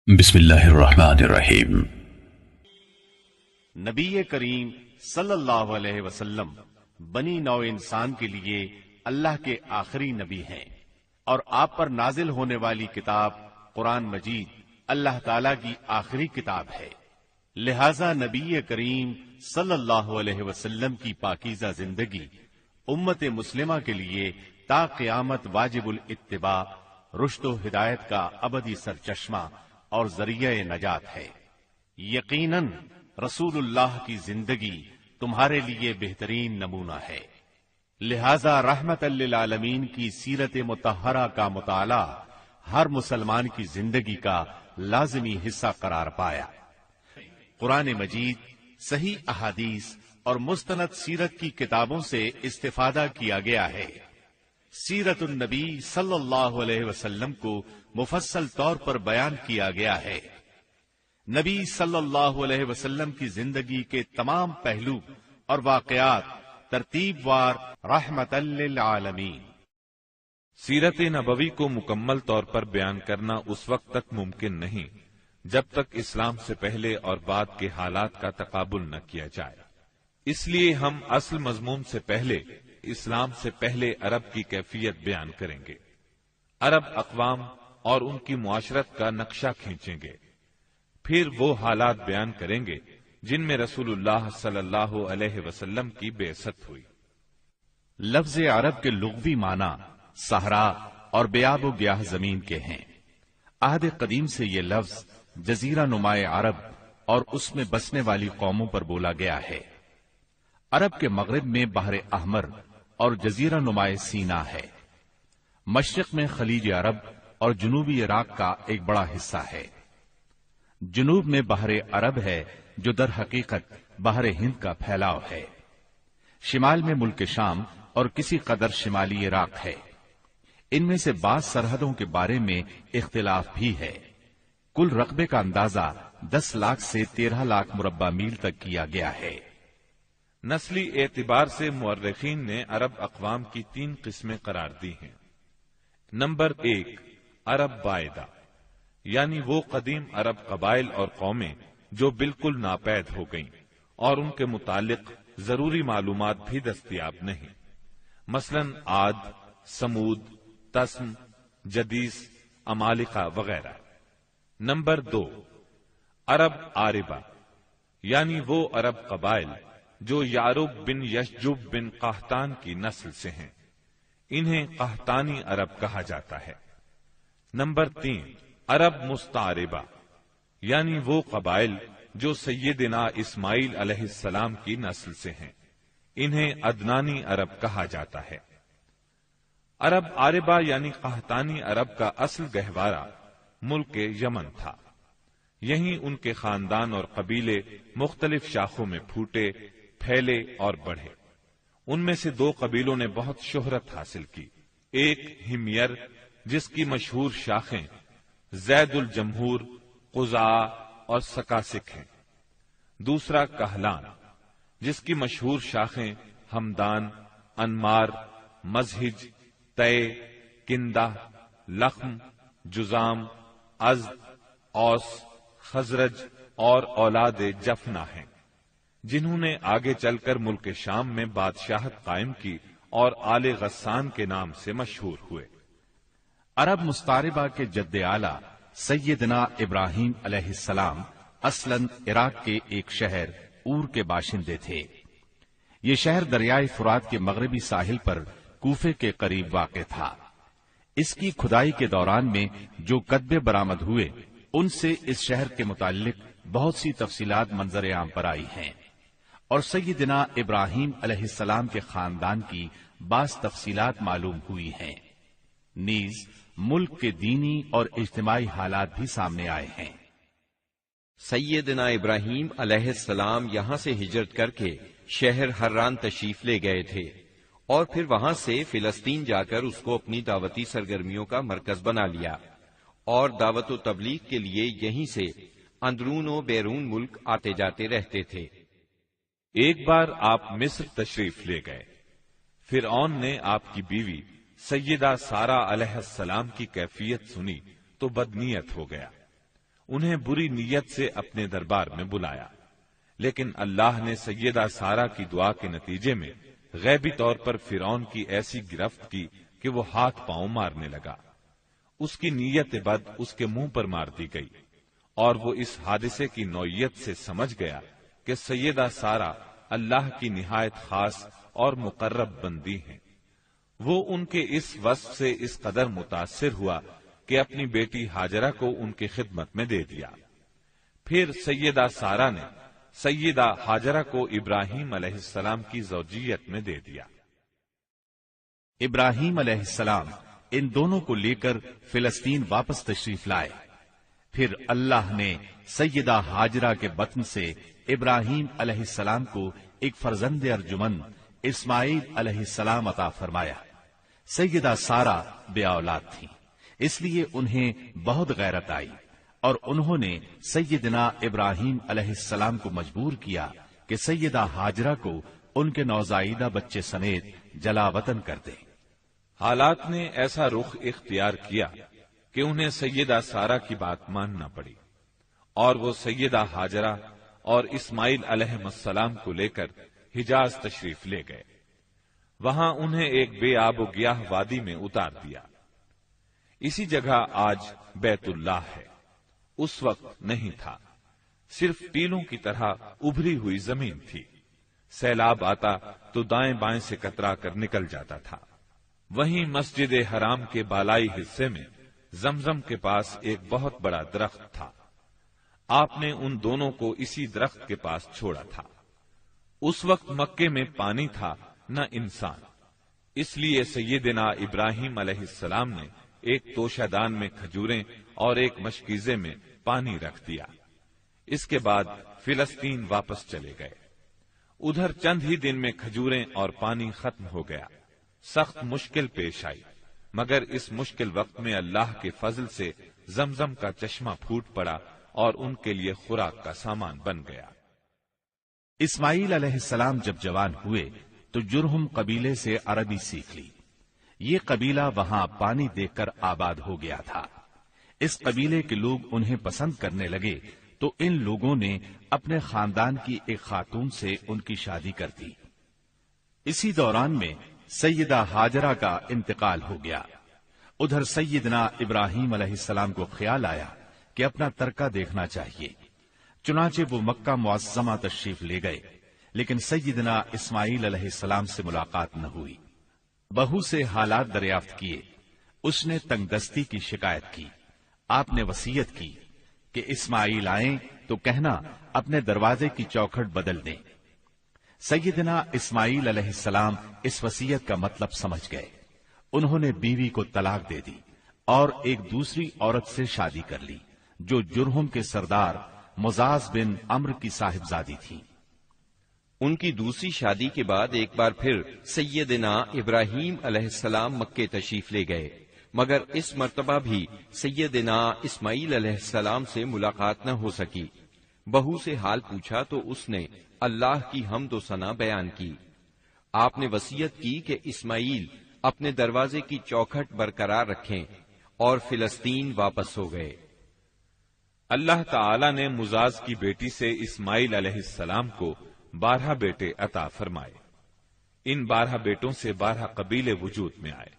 بسم اللہ الرحمن الرحیم۔ نبی کریم صلی اللہ علیہ وسلم بنی نوع انسان کے لیے اللہ کے آخری نبی ہیں اور آپ پر نازل ہونے والی کتاب قرآن مجید اللہ تعالی کی آخری کتاب ہے، لہذا نبی کریم صلی اللہ علیہ وسلم کی پاکیزہ زندگی امت مسلمہ کے لیے تا قیامت واجب الاتباع، رشد و ہدایت کا ابدی سرچشمہ اور ذریعہ نجات ہے۔ یقیناً رسول اللہ کی زندگی تمہارے لیے بہترین نمونہ ہے، لہذا رحمت للعالمین کی سیرت مطہرہ کا مطالعہ ہر مسلمان کی زندگی کا لازمی حصہ قرار پایا۔ قرآن مجید، صحیح احادیث اور مستند سیرت کی کتابوں سے استفادہ کیا گیا ہے۔ سیرت النبی صلی اللہ علیہ وسلم کو مفصل طور پر بیان کیا گیا ہے۔ نبی صلی اللہ علیہ وسلم کی زندگی کے تمام پہلو اور واقعات ترتیب وار رحمت للعالمین۔ سیرت نبوی کو مکمل طور پر بیان کرنا اس وقت تک ممکن نہیں جب تک اسلام سے پہلے اور بعد کے حالات کا تقابل نہ کیا جائے۔ اس لیے ہم اصل مضمون سے پہلے اسلام سے پہلے عرب کی کیفیت بیان کریں گے، عرب اقوام اور ان کی معاشرت کا نقشہ کھینچیں گے، پھر وہ حالات بیان کریں گے جن میں رسول اللہ صلی اللہ علیہ وسلم کی بعثت ہوئی۔ لفظ عرب کے لغوی معنی صحرا اور بیاب و گیاہ زمین کے ہیں۔ عہد قدیم سے یہ لفظ جزیرہ نما عرب اور اس میں بسنے والی قوموں پر بولا گیا ہے۔ عرب کے مغرب میں بحر احمر اور جزیرہ نما سینا ہے، مشرق میں خلیج عرب اور جنوبی عراق کا ایک بڑا حصہ ہے۔ جنوب میں بحر عرب ہے جو در حقیقت بحر ہند کا پھیلاؤ ہے۔ شمال میں ملک شام اور کسی قدر شمالی عراق ہے۔ ان میں سے بعض سرحدوں کے بارے میں اختلاف بھی ہے۔ کل رقبے کا اندازہ 10 لاکھ سے 13 لاکھ مربع میل تک کیا گیا ہے۔ نسلی اعتبار سے مورخین نے عرب اقوام کی 3 قسمیں قرار دی ہیں۔ نمبر 1، عرب بائدہ، یعنی وہ قدیم عرب قبائل اور قومیں جو بالکل ناپید ہو گئیں اور ان کے متعلق ضروری معلومات بھی دستیاب نہیں، مثلا عاد، سمود، تسم، جدیس، عمالقہ وغیرہ۔ نمبر 2، عرب عاربہ، یعنی وہ عرب قبائل جو یعرب بن یشجب بن قحطان کی نسل سے ہیں، انہیں قحطانی عرب کہا جاتا ہے۔ نمبر 3، عرب مستعربہ، یعنی وہ قبائل جو سیدنا اسماعیل علیہ السلام کی نسل سے ہیں، انہیں عدنانی عرب کہا جاتا ہے۔ عرب عاربہ یعنی قحطانی عرب کا اصل گہوارہ ملک یمن تھا۔ یہیں ان کے خاندان اور قبیلے مختلف شاخوں میں پھوٹے، پھیلے اور بڑھے۔ ان میں سے 2 قبیلوں نے بہت شہرت حاصل کی، ایک ہمیر جس کی مشہور شاخیں زید الجمہور، قزاع اور سکاسک ہیں، دوسرا کہلان جس کی مشہور شاخیں ہمدان، انمار، مزہج، تے، کندہ، لخم، جزام، ازد، اوس، خزرج اور اولاد جفنا ہیں، جنہوں نے آگے چل کر ملک شام میں بادشاہت قائم کی اور آل غسان کے نام سے مشہور ہوئے۔ عرب مستعربہ کے جد اعلیٰ سیدنا ابراہیم علیہ السلام اصلاً عراق کے ایک شہر اور کے باشندے تھے۔ یہ شہر دریائے فرات کے مغربی ساحل پر کوفے کے قریب واقع تھا۔ اس کی کھدائی کے دوران میں جو کتبے برآمد ہوئے ان سے اس شہر کے متعلق بہت سی تفصیلات منظر عام پر آئی ہیں، اور سیدنا ابراہیم علیہ السلام کے خاندان کی بعض تفصیلات معلوم ہوئی ہیں۔ نیز ملک کے دینی اور اجتماعی حالات بھی سامنے آئے ہیں۔ سیدنا ابراہیم علیہ السلام یہاں سے ہجرت کر کے شہر حران تشریف لے گئے تھے اور پھر وہاں سے فلسطین جا کر اس کو اپنی دعوتی سرگرمیوں کا مرکز بنا لیا اور دعوت و تبلیغ کے لیے یہیں سے اندرون و بیرون ملک آتے جاتے رہتے تھے۔ ایک بار آپ مصر تشریف لے گئے۔ فرعون نے آپ کی بیوی سیدہ سارہ علیہ السلام کی کیفیت سنی تو بدنیت ہو گیا انہیں بری نیت سے اپنے دربار میں بلایا، لیکن اللہ نے سیدہ سارہ کی دعا کے نتیجے میں غیبی طور پر فرعون کی ایسی گرفت کی کہ وہ ہاتھ پاؤں مارنے لگا۔ اس کی نیت بد اس کے منہ پر مار دی گئی، اور وہ اس حادثے کی نوعیت سے سمجھ گیا کہ سیدہ سارہ اللہ کی نہایت خاص اور مقرب بندی ہیں۔ وہ ان کے اس وصف سے اس قدر متاثر ہوا کہ اپنی بیٹی ہاجرہ کو ان کی خدمت میں دے دیا۔ پھر سیدہ سارہ نے سیدہ ہاجرہ کو ابراہیم علیہ السلام کی زوجیت میں دے دیا۔ ابراہیم علیہ السلام ان دونوں کو لے کر فلسطین واپس تشریف لائے۔ پھر اللہ نے سیدہ ہاجرہ کے بطن سے ابراہیم علیہ السلام کو ایک فرزند ارجمند اسماعیل علیہ السلام عطا فرمایا۔ سیدہ سارہ بے اولاد تھیں، اس لیے انہیں بہت غیرت آئی، اور انہوں نے سیدنا ابراہیم علیہ السلام کو مجبور کیا کہ سیدہ ہاجرہ کو ان کے نوزائیدہ بچے سمیت جلا وطن کر دیں۔ حالات نے ایسا رخ اختیار کیا کہ انہیں سیدہ سارہ کی بات ماننا پڑی، اور وہ سیدہ ہاجرہ اور اسماعیل علیہ السلام کو لے کر حجاز تشریف لے گئے۔ وہاں انہیں ایک بے آب و گیاہ وادی میں اتار دیا۔ اسی جگہ آج بیت اللہ ہے، اس وقت نہیں تھا، صرف ٹیلوں کی طرح ابھری ہوئی زمین تھی۔ سیلاب آتا تو دائیں بائیں سے کترا کر نکل جاتا تھا۔ وہیں مسجد حرام کے بالائی حصے میں زمزم کے پاس ایک بہت بڑا درخت تھا۔ آپ نے ان دونوں کو اسی درخت کے پاس چھوڑا تھا۔ اس وقت مکے میں پانی تھا نہ انسان، اس لیے سیدنا ابراہیم علیہ السلام نے ایک توشہ دان میں کھجوریں اور ایک مشکیزے میں پانی رکھ دیا۔ اس کے بعد فلسطین واپس چلے گئے۔ ادھر چند ہی دن میں کھجوریں اور پانی ختم ہو گیا۔ سخت مشکل پیش آئی، مگر اس مشکل وقت میں اللہ کے فضل سے زمزم کا چشمہ پھوٹ پڑا اور ان کے لیے خوراک کا سامان بن گیا۔ اسماعیل علیہ السلام جب جوان ہوئے تو جرہم قبیلے سے عربی سیکھ لی۔ یہ قبیلہ وہاں پانی دیکھ کر آباد ہو گیا تھا۔ اس قبیلے کے لوگ انہیں پسند کرنے لگے تو ان لوگوں نے اپنے خاندان کی ایک خاتون سے ان کی شادی کر دی۔ اسی دوران میں سیدہ ہاجرہ کا انتقال ہو گیا۔ ادھر سیدنا ابراہیم علیہ السلام کو خیال آیا کہ اپنا ترکہ دیکھنا چاہیے، چنانچہ وہ مکہ معظمہ تشریف لے گئے، لیکن سیدنا اسماعیل علیہ السلام سے ملاقات نہ ہوئی۔ بہو سے حالات دریافت کیے، اس نے تنگ دستی کی شکایت کی۔ آپ نے وصیت کی کہ اسماعیل آئیں تو کہنا اپنے دروازے کی چوکھٹ بدل دیں۔ سیدنا اسماعیل علیہ السلام اس وصیت کا مطلب سمجھ گئے۔ انہوں نے بیوی کو طلاق دے دی اور ایک دوسری عورت سے شادی کر لی جو جرہم کے سردار مزاز بن عمرو کی صاحبزادی تھی۔ ان کی دوسری شادی کے بعد ایک بار پھر سیدنا ابراہیم علیہ السلام مکے تشریف لے گئے، مگر اس مرتبہ بھی سیدنا اسماعیل علیہ السلام سے ملاقات نہ ہو سکی۔ بہو سے حال پوچھا تو اس نے اللہ کی حمد و ثنا بیان کی۔ آپ نے وصیت کی کہ اسماعیل اپنے دروازے کی چوکھٹ برقرار رکھیں، اور فلسطین واپس ہو گئے۔ اللہ تعالی نے مزاز کی بیٹی سے اسماعیل علیہ السلام کو 12 بیٹے عطا فرمائے۔ ان 12 بیٹوں سے 12 قبیلے وجود میں آئے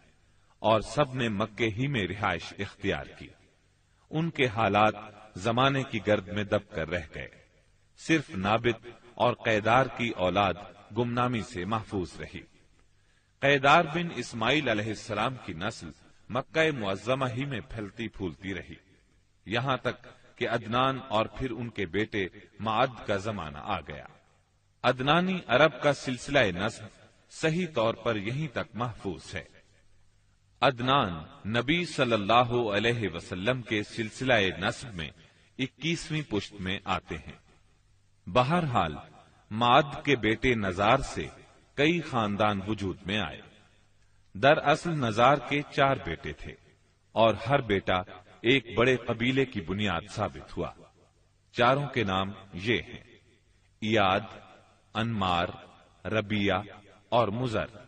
اور سب نے مکے ہی میں رہائش اختیار کی۔ ان کے حالات زمانے کی گرد میں دب کر رہ گئے۔ صرف نابت اور قیدار کی اولاد گمنامی سے محفوظ رہی۔ قیدار بن اسماعیل علیہ السلام کی نسل مکہ معظمہ ہی میں پھیلتی پھولتی رہی، یہاں تک کہ عدنان اور پھر ان کے بیٹے معد کا زمانہ آ گیا۔ عدنانی عرب کا سلسلہ نسب صحیح طور پر یہیں تک محفوظ ہے۔ عدنان نبی صلی اللہ علیہ وسلم کے سلسلہ نسب میں 21ویں پشت میں آتے ہیں۔ بہرحال معد کے بیٹے نزار سے کئی خاندان وجود میں آئے۔ دراصل نزار کے 4 بیٹے تھے اور ہر بیٹا ایک بڑے قبیلے کی بنیاد ثابت ہوا۔ چاروں کے نام یہ ہیں: ایاد، انمار، ربیہ اور مزر۔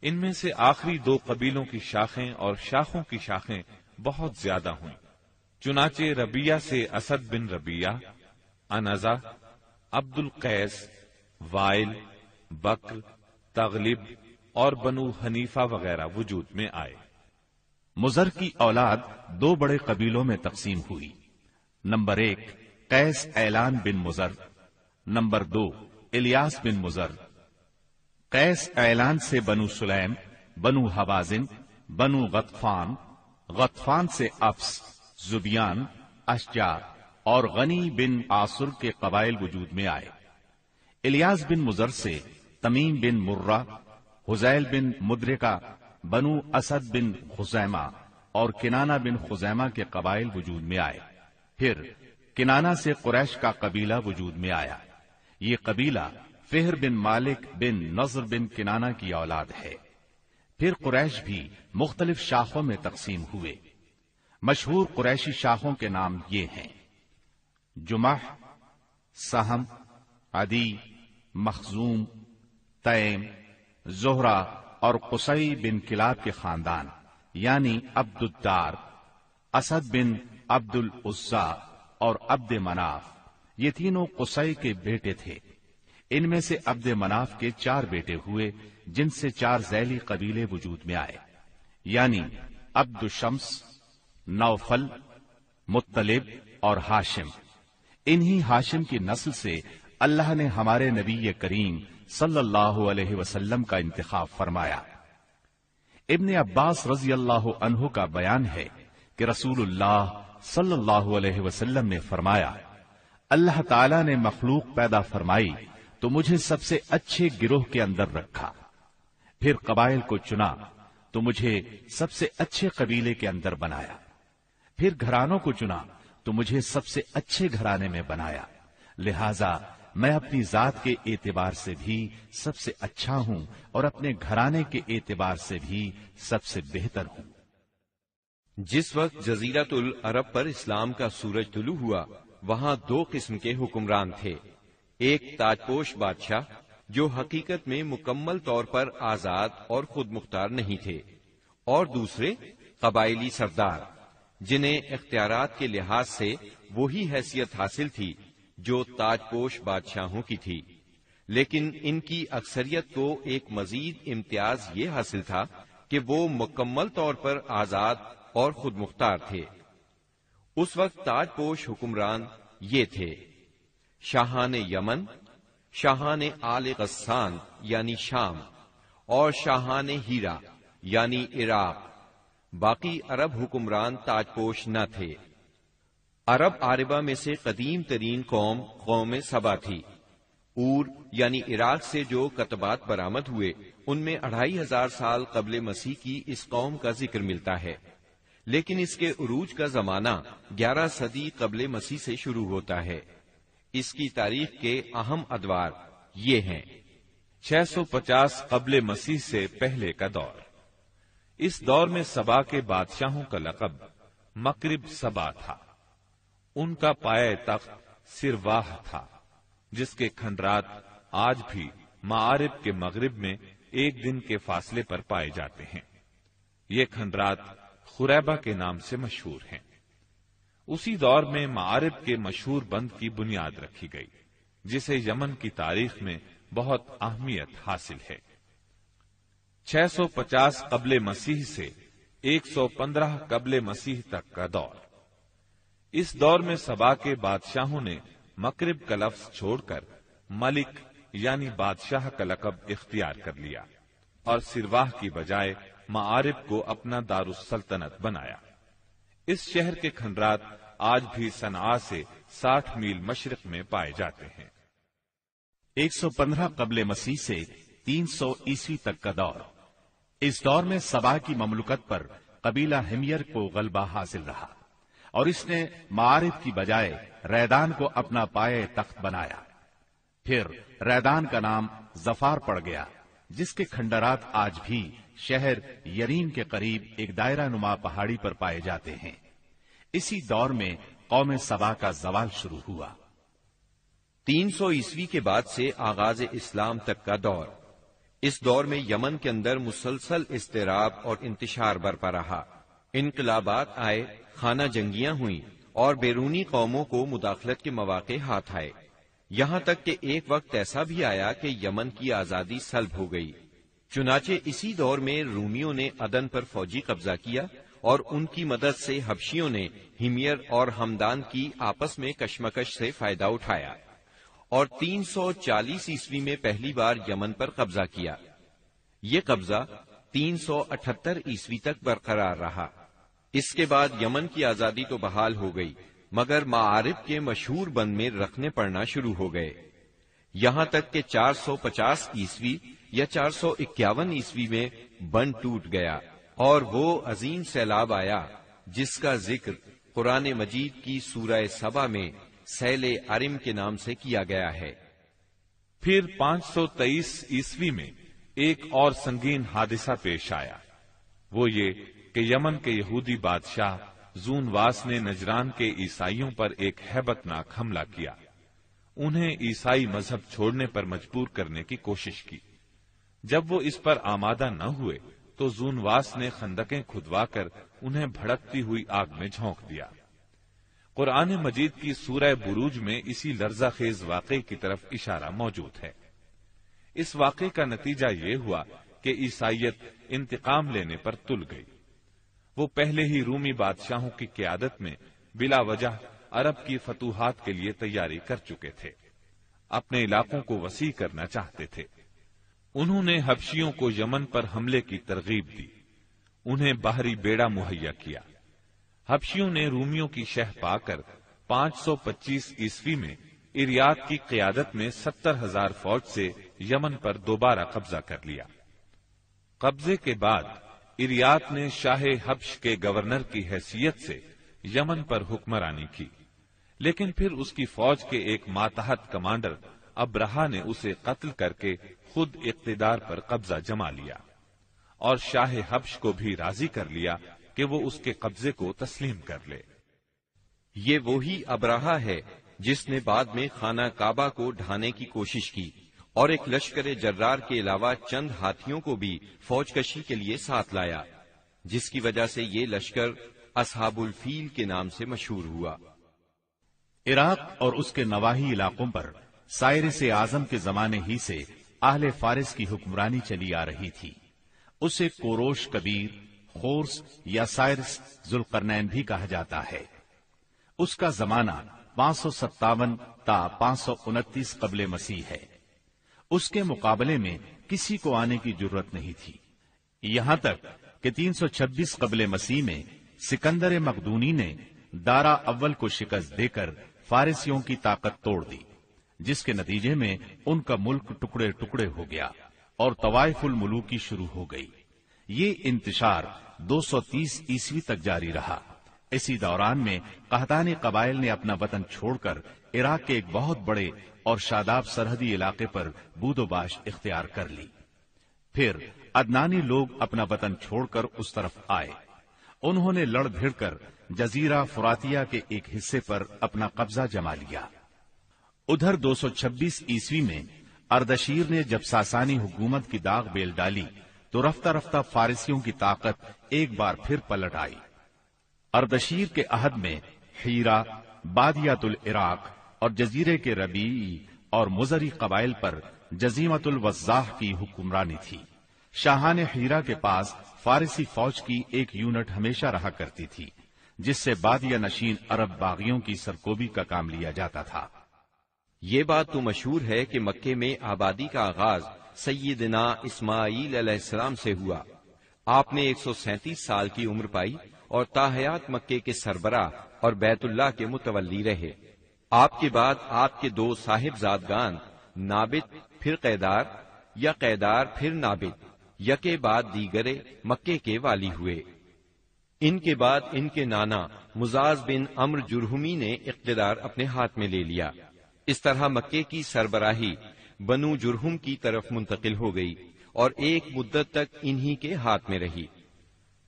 ان میں سے آخری 2 قبیلوں کی شاخیں اور شاخوں کی شاخیں بہت زیادہ ہوئیں، چنانچہ ربیہ سے اسد بن ربیہ، انزا، عبد القیس، وائل، بکر، تغلب اور بنو حنیفہ وغیرہ وجود میں آئے۔ مضر کی اولاد دو بڑے قبیلوں میں تقسیم ہوئی۔ نمبر 1 قیس اعلان بن مضر، نمبر 2 الیاس بن مضر۔ قیس اعلان سے بنو سلیم، بنو حوازن، بنو غطفان، غطفان سے افس، زبیان، اشجار اور غنی بن عاصر کے قبائل وجود میں آئے۔ الیاس بن مضر سے تمیم بن مرہ، حزیل بن مدرکہ، بنو اسد بن خزیمہ اور کنانہ بن خزیمہ کے قبائل وجود میں آئے۔ پھر کنانہ سے قریش کا قبیلہ وجود میں آیا۔ یہ قبیلہ فہر بن مالک بن نضر بن کنانہ کی اولاد ہے۔ پھر قریش بھی مختلف شاخوں میں تقسیم ہوئے۔ مشہور قریشی شاخوں کے نام یہ ہیں: جمح، سہم، عدی، مخزوم، تیم، زہرہ اور قصی بن کلاب کے خاندان یعنی عبد الدار، اسد بن عبد العزا اور عبد مناف۔ یہ تینوں قصی کے بیٹے تھے۔ ان میں سے عبد مناف کے 4 بیٹے ہوئے، جن سے 4 ذیلی قبیلے وجود میں آئے، یعنی عبد الشمس، نوفل، مطلب اور ہاشم۔ انہی ہاشم کی نسل سے اللہ نے ہمارے نبی کریم صلی اللہ علیہ وسلم کا انتخاب فرمایا۔ ابن عباس رضی اللہ عنہ کا بیان ہے کہ رسول اللہ صلی اللہ علیہ وسلم نے فرمایا، اللہ تعالی نے مخلوق پیدا فرمائی تو مجھے سب سے اچھے گروہ کے اندر رکھا، پھر قبائل کو چنا تو مجھے سب سے اچھے قبیلے کے اندر بنایا، پھر گھرانوں کو چنا تو مجھے سب سے اچھے گھرانے میں بنایا، لہذا میں اپنی ذات کے اعتبار سے بھی سب سے اچھا ہوں اور اپنے گھرانے کے اعتبار سے بھی سب سے بہتر ہوں۔ جس وقت جزیرۃ العرب پر اسلام کا سورج طلوع ہوا، وہاں 2 قسم کے حکمران تھے۔ ایک تاج پوش بادشاہ جو حقیقت میں مکمل طور پر آزاد اور خود مختار نہیں تھے، اور دوسرے قبائلی سردار جنہیں اختیارات کے لحاظ سے وہی حیثیت حاصل تھی جو تاج پوش بادشاہوں کی تھی، لیکن ان کی اکثریت کو ایک مزید امتیاز یہ حاصل تھا کہ وہ مکمل طور پر آزاد اور خود مختار تھے۔ اس وقت تاج پوش حکمران یہ تھے: شاہان یمن، شاہان آل غسان یعنی شام، اور شاہان ہیرا یعنی عراق۔ باقی عرب حکمران تاج پوش نہ تھے۔ عرب عاربہ میں سے قدیم ترین قوم سبا تھی۔ اور یعنی عراق سے جو کتبات برآمد ہوئے، ان میں 2500 سال قبل مسیح کی اس قوم کا ذکر ملتا ہے، لیکن اس کے عروج کا زمانہ 11 صدی قبل مسیح سے شروع ہوتا ہے۔ اس کی تاریخ کے اہم ادوار یہ ہیں: 650 قبل مسیح سے پہلے کا دور۔ اس دور میں سبا کے بادشاہوں کا لقب مکرب سبا تھا۔ ان کا پایہ تخت سرواہ تھا، جس کے کھنڈرات آج بھی معارب کے مغرب میں 1 دن کے فاصلے پر پائے جاتے ہیں۔ یہ کھنڈرات خریبہ کے نام سے مشہور ہیں۔ اسی دور میں معارب کے مشہور بند کی بنیاد رکھی گئی، جسے یمن کی تاریخ میں بہت اہمیت حاصل ہے۔ 650 قبل مسیح سے 115 قبل مسیح تک کا دور۔ اس دور میں سبا کے بادشاہوں نے مکرب کا لفظ چھوڑ کر ملک یعنی بادشاہ کا لقب اختیار کر لیا اور سرواہ کی بجائے معارب کو اپنا دارالسلطنت بنایا۔ اس شہر کے کھنڈرات آج بھی صنعاء سے 60 میل مشرق میں پائے جاتے ہیں۔ 115 قبل مسیح سے 300 عیسوی تک کا دور۔ اس دور میں سبا کی مملکت پر قبیلہ ہمیر کو غلبہ حاصل رہا اور اس نے معارف کی بجائے ریدان کو اپنا پایہ تخت بنایا۔ پھر ریدان کا نام ظفار پڑ گیا، جس کے کھنڈرات آج بھی شہر یریم کے قریب ایک دائرہ نما پہاڑی پر پائے جاتے ہیں۔ اسی دور میں قوم سبا کا زوال شروع ہوا۔ 300 عیسوی کے بعد سے آغاز اسلام تک کا دور۔ اس دور میں یمن کے اندر مسلسل اضطراب اور انتشار برپا رہا۔ انقلابات آئے، خانہ جنگیاں ہوئیں اور بیرونی قوموں کو مداخلت کے مواقع ہاتھ آئے، یہاں تک کہ ایک وقت ایسا بھی آیا کہ یمن کی آزادی سلب ہو گئی۔ چنانچہ اسی دور میں رومیوں نے عدن پر فوجی قبضہ کیا اور ان کی مدد سے حبشیوں نے ہمیر اور ہمدان کی آپس میں کشمکش سے فائدہ اٹھایا اور 340 عیسوی میں پہلی بار یمن پر قبضہ کیا۔ یہ قبضہ 378 عیسوی تک برقرار رہا۔ اس کے بعد یمن کی آزادی تو بحال ہو گئی، مگر معارب کے مشہور بند میں رکھنے پڑنا شروع ہو گئے، یہاں تک کہ 450 عیسوی یا 451 عیسوی میں بند ٹوٹ گیا اور وہ عظیم سیلاب آیا جس کا ذکر قرآن مجید کی سورہ سبا میں سیل ارم کے نام سے کیا گیا ہے۔ پھر 523 عیسوی میں ایک اور سنگین حادثہ پیش آیا، وہ یہ کہ یمن کے یہودی بادشاہ زونواس نے نجران کے عیسائیوں پر ایک ہیبت ناک حملہ کیا، انہیں عیسائی مذہب چھوڑنے پر مجبور کرنے کی کوشش کی۔ جب وہ اس پر آمادہ نہ ہوئے تو زونواس نے خندقیں کھدوا کر انہیں بھڑکتی ہوئی آگ میں جھونک دیا۔ قرآن مجید کی سورہ بروج میں اسی لرزہ خیز واقعے کی طرف اشارہ موجود ہے۔ اس واقعے کا نتیجہ یہ ہوا کہ عیسائیت انتقام لینے پر تل گئی۔ وہ پہلے ہی رومی بادشاہوں کی قیادت میں بلا وجہ عرب کی فتوحات کے لیے تیاری کر چکے تھے، اپنے علاقوں کو وسیع کرنا چاہتے تھے۔ انہوں نے حبشیوں کو یمن پر حملے کی ترغیب دی، انہیں باہری بیڑا مہیا کیا۔ حبشیوں نے رومیوں کی شہ پا کر 525 عیسوی میں اریات کی قیادت میں 70,000 فوج سے یمن پر دوبارہ قبضہ کر لیا۔ قبضے کے بعد اریات نے شاہ حبش کے گورنر کی حیثیت سے یمن پر حکمرانی کی، لیکن پھر اس کی فوج کے ایک ماتحت کمانڈر ابرہا نے اسے قتل کر کے خود اقتدار پر قبضہ جما لیا اور شاہ حبش کو بھی راضی کر لیا کہ وہ اس کے قبضے کو تسلیم کر لے۔ یہ وہی ابرہا ہے جس نے بعد میں خانہ کعبہ کو ڈھانے کی کوشش کی اور ایک لشکر جرار کے علاوہ چند ہاتھیوں کو بھی فوج کشی کے لیے ساتھ لایا، جس کی وجہ سے یہ لشکر اصحاب الفیل کے نام سے مشہور ہوا۔ عراق اور اس کے نواحی علاقوں پر سائرس اعظم کے زمانے ہی سے اہل فارس کی حکمرانی چلی آ رہی تھی۔ اسے کوروش کبیر، خورس یا سائرس ذوالقرنین بھی کہا جاتا ہے۔ اس کا زمانہ 557 تا 529 قبل مسیح ہے۔ اس کے مقابلے میں کسی کو آنے کی جرت نہیں تھی، یہاں تک کہ 326 قبل مسیح میں سکندر مقدونی نے دارا اول کو شکست دے کر فارسیوں کی طاقت توڑ دی، جس کے نتیجے میں ان کا ملک ٹکڑے ٹکڑے ہو گیا اور طوائف الملوکی شروع ہو گئی۔ یہ انتشار 230 عیسوی تک جاری رہا۔ اسی دوران میں قحطانی قبائل نے اپنا وطن چھوڑ کر عراق کے ایک بہت بڑے اور شاداب سرحدی علاقے پر بود و باش اختیار کر لی۔ پھر عدنانی لوگ اپنا وطن چھوڑ کر اس طرف آئے، انہوں نے لڑ بھیڑ کر جزیرہ فراتیہ کے ایک حصے پر اپنا قبضہ جما لیا۔ ادھر 226 عیسوی میں اردشیر نے جب ساسانی حکومت کی داغ بیل ڈالی تو رفتہ رفتہ فارسیوں کی طاقت ایک بار پھر پلٹ آئی۔ اردشیر کے عہد میں حیرہ، بادیات العراق اور جزیرے کے ربیعی اور مزری قبائل پر جزیمت الوضاح کی حکمرانی تھی۔ شاہان حیرہ کے پاس فارسی فوج کی ایک یونٹ ہمیشہ رہا کرتی تھی، جس سے بادیہ نشین عرب باغیوں کی سرکوبی کا کام لیا جاتا تھا۔ یہ بات تو مشہور ہے کہ مکے میں آبادی کا آغاز سیدنا اسماعیل علیہ السلام سے ہوا۔ آپ نے 137 سال کی عمر پائی اور تاحیات مکے کے سربراہ اور بیت اللہ کے متولی رہے۔ آپ کے بعد آپ کے دو صاحبزادگان نابت پھر قیدار یا قیدار پھر نابت یکے بعد دیگرے مکے کے والی ہوئے۔ ان کے بعد ان کے نانا مزاز بن عمرو جرہمی نے اقتدار اپنے ہاتھ میں لے لیا۔ اس طرح مکے کی سربراہی بنو جرہم کی طرف منتقل ہو گئی اور ایک مدت تک انہی کے ہاتھ میں رہی۔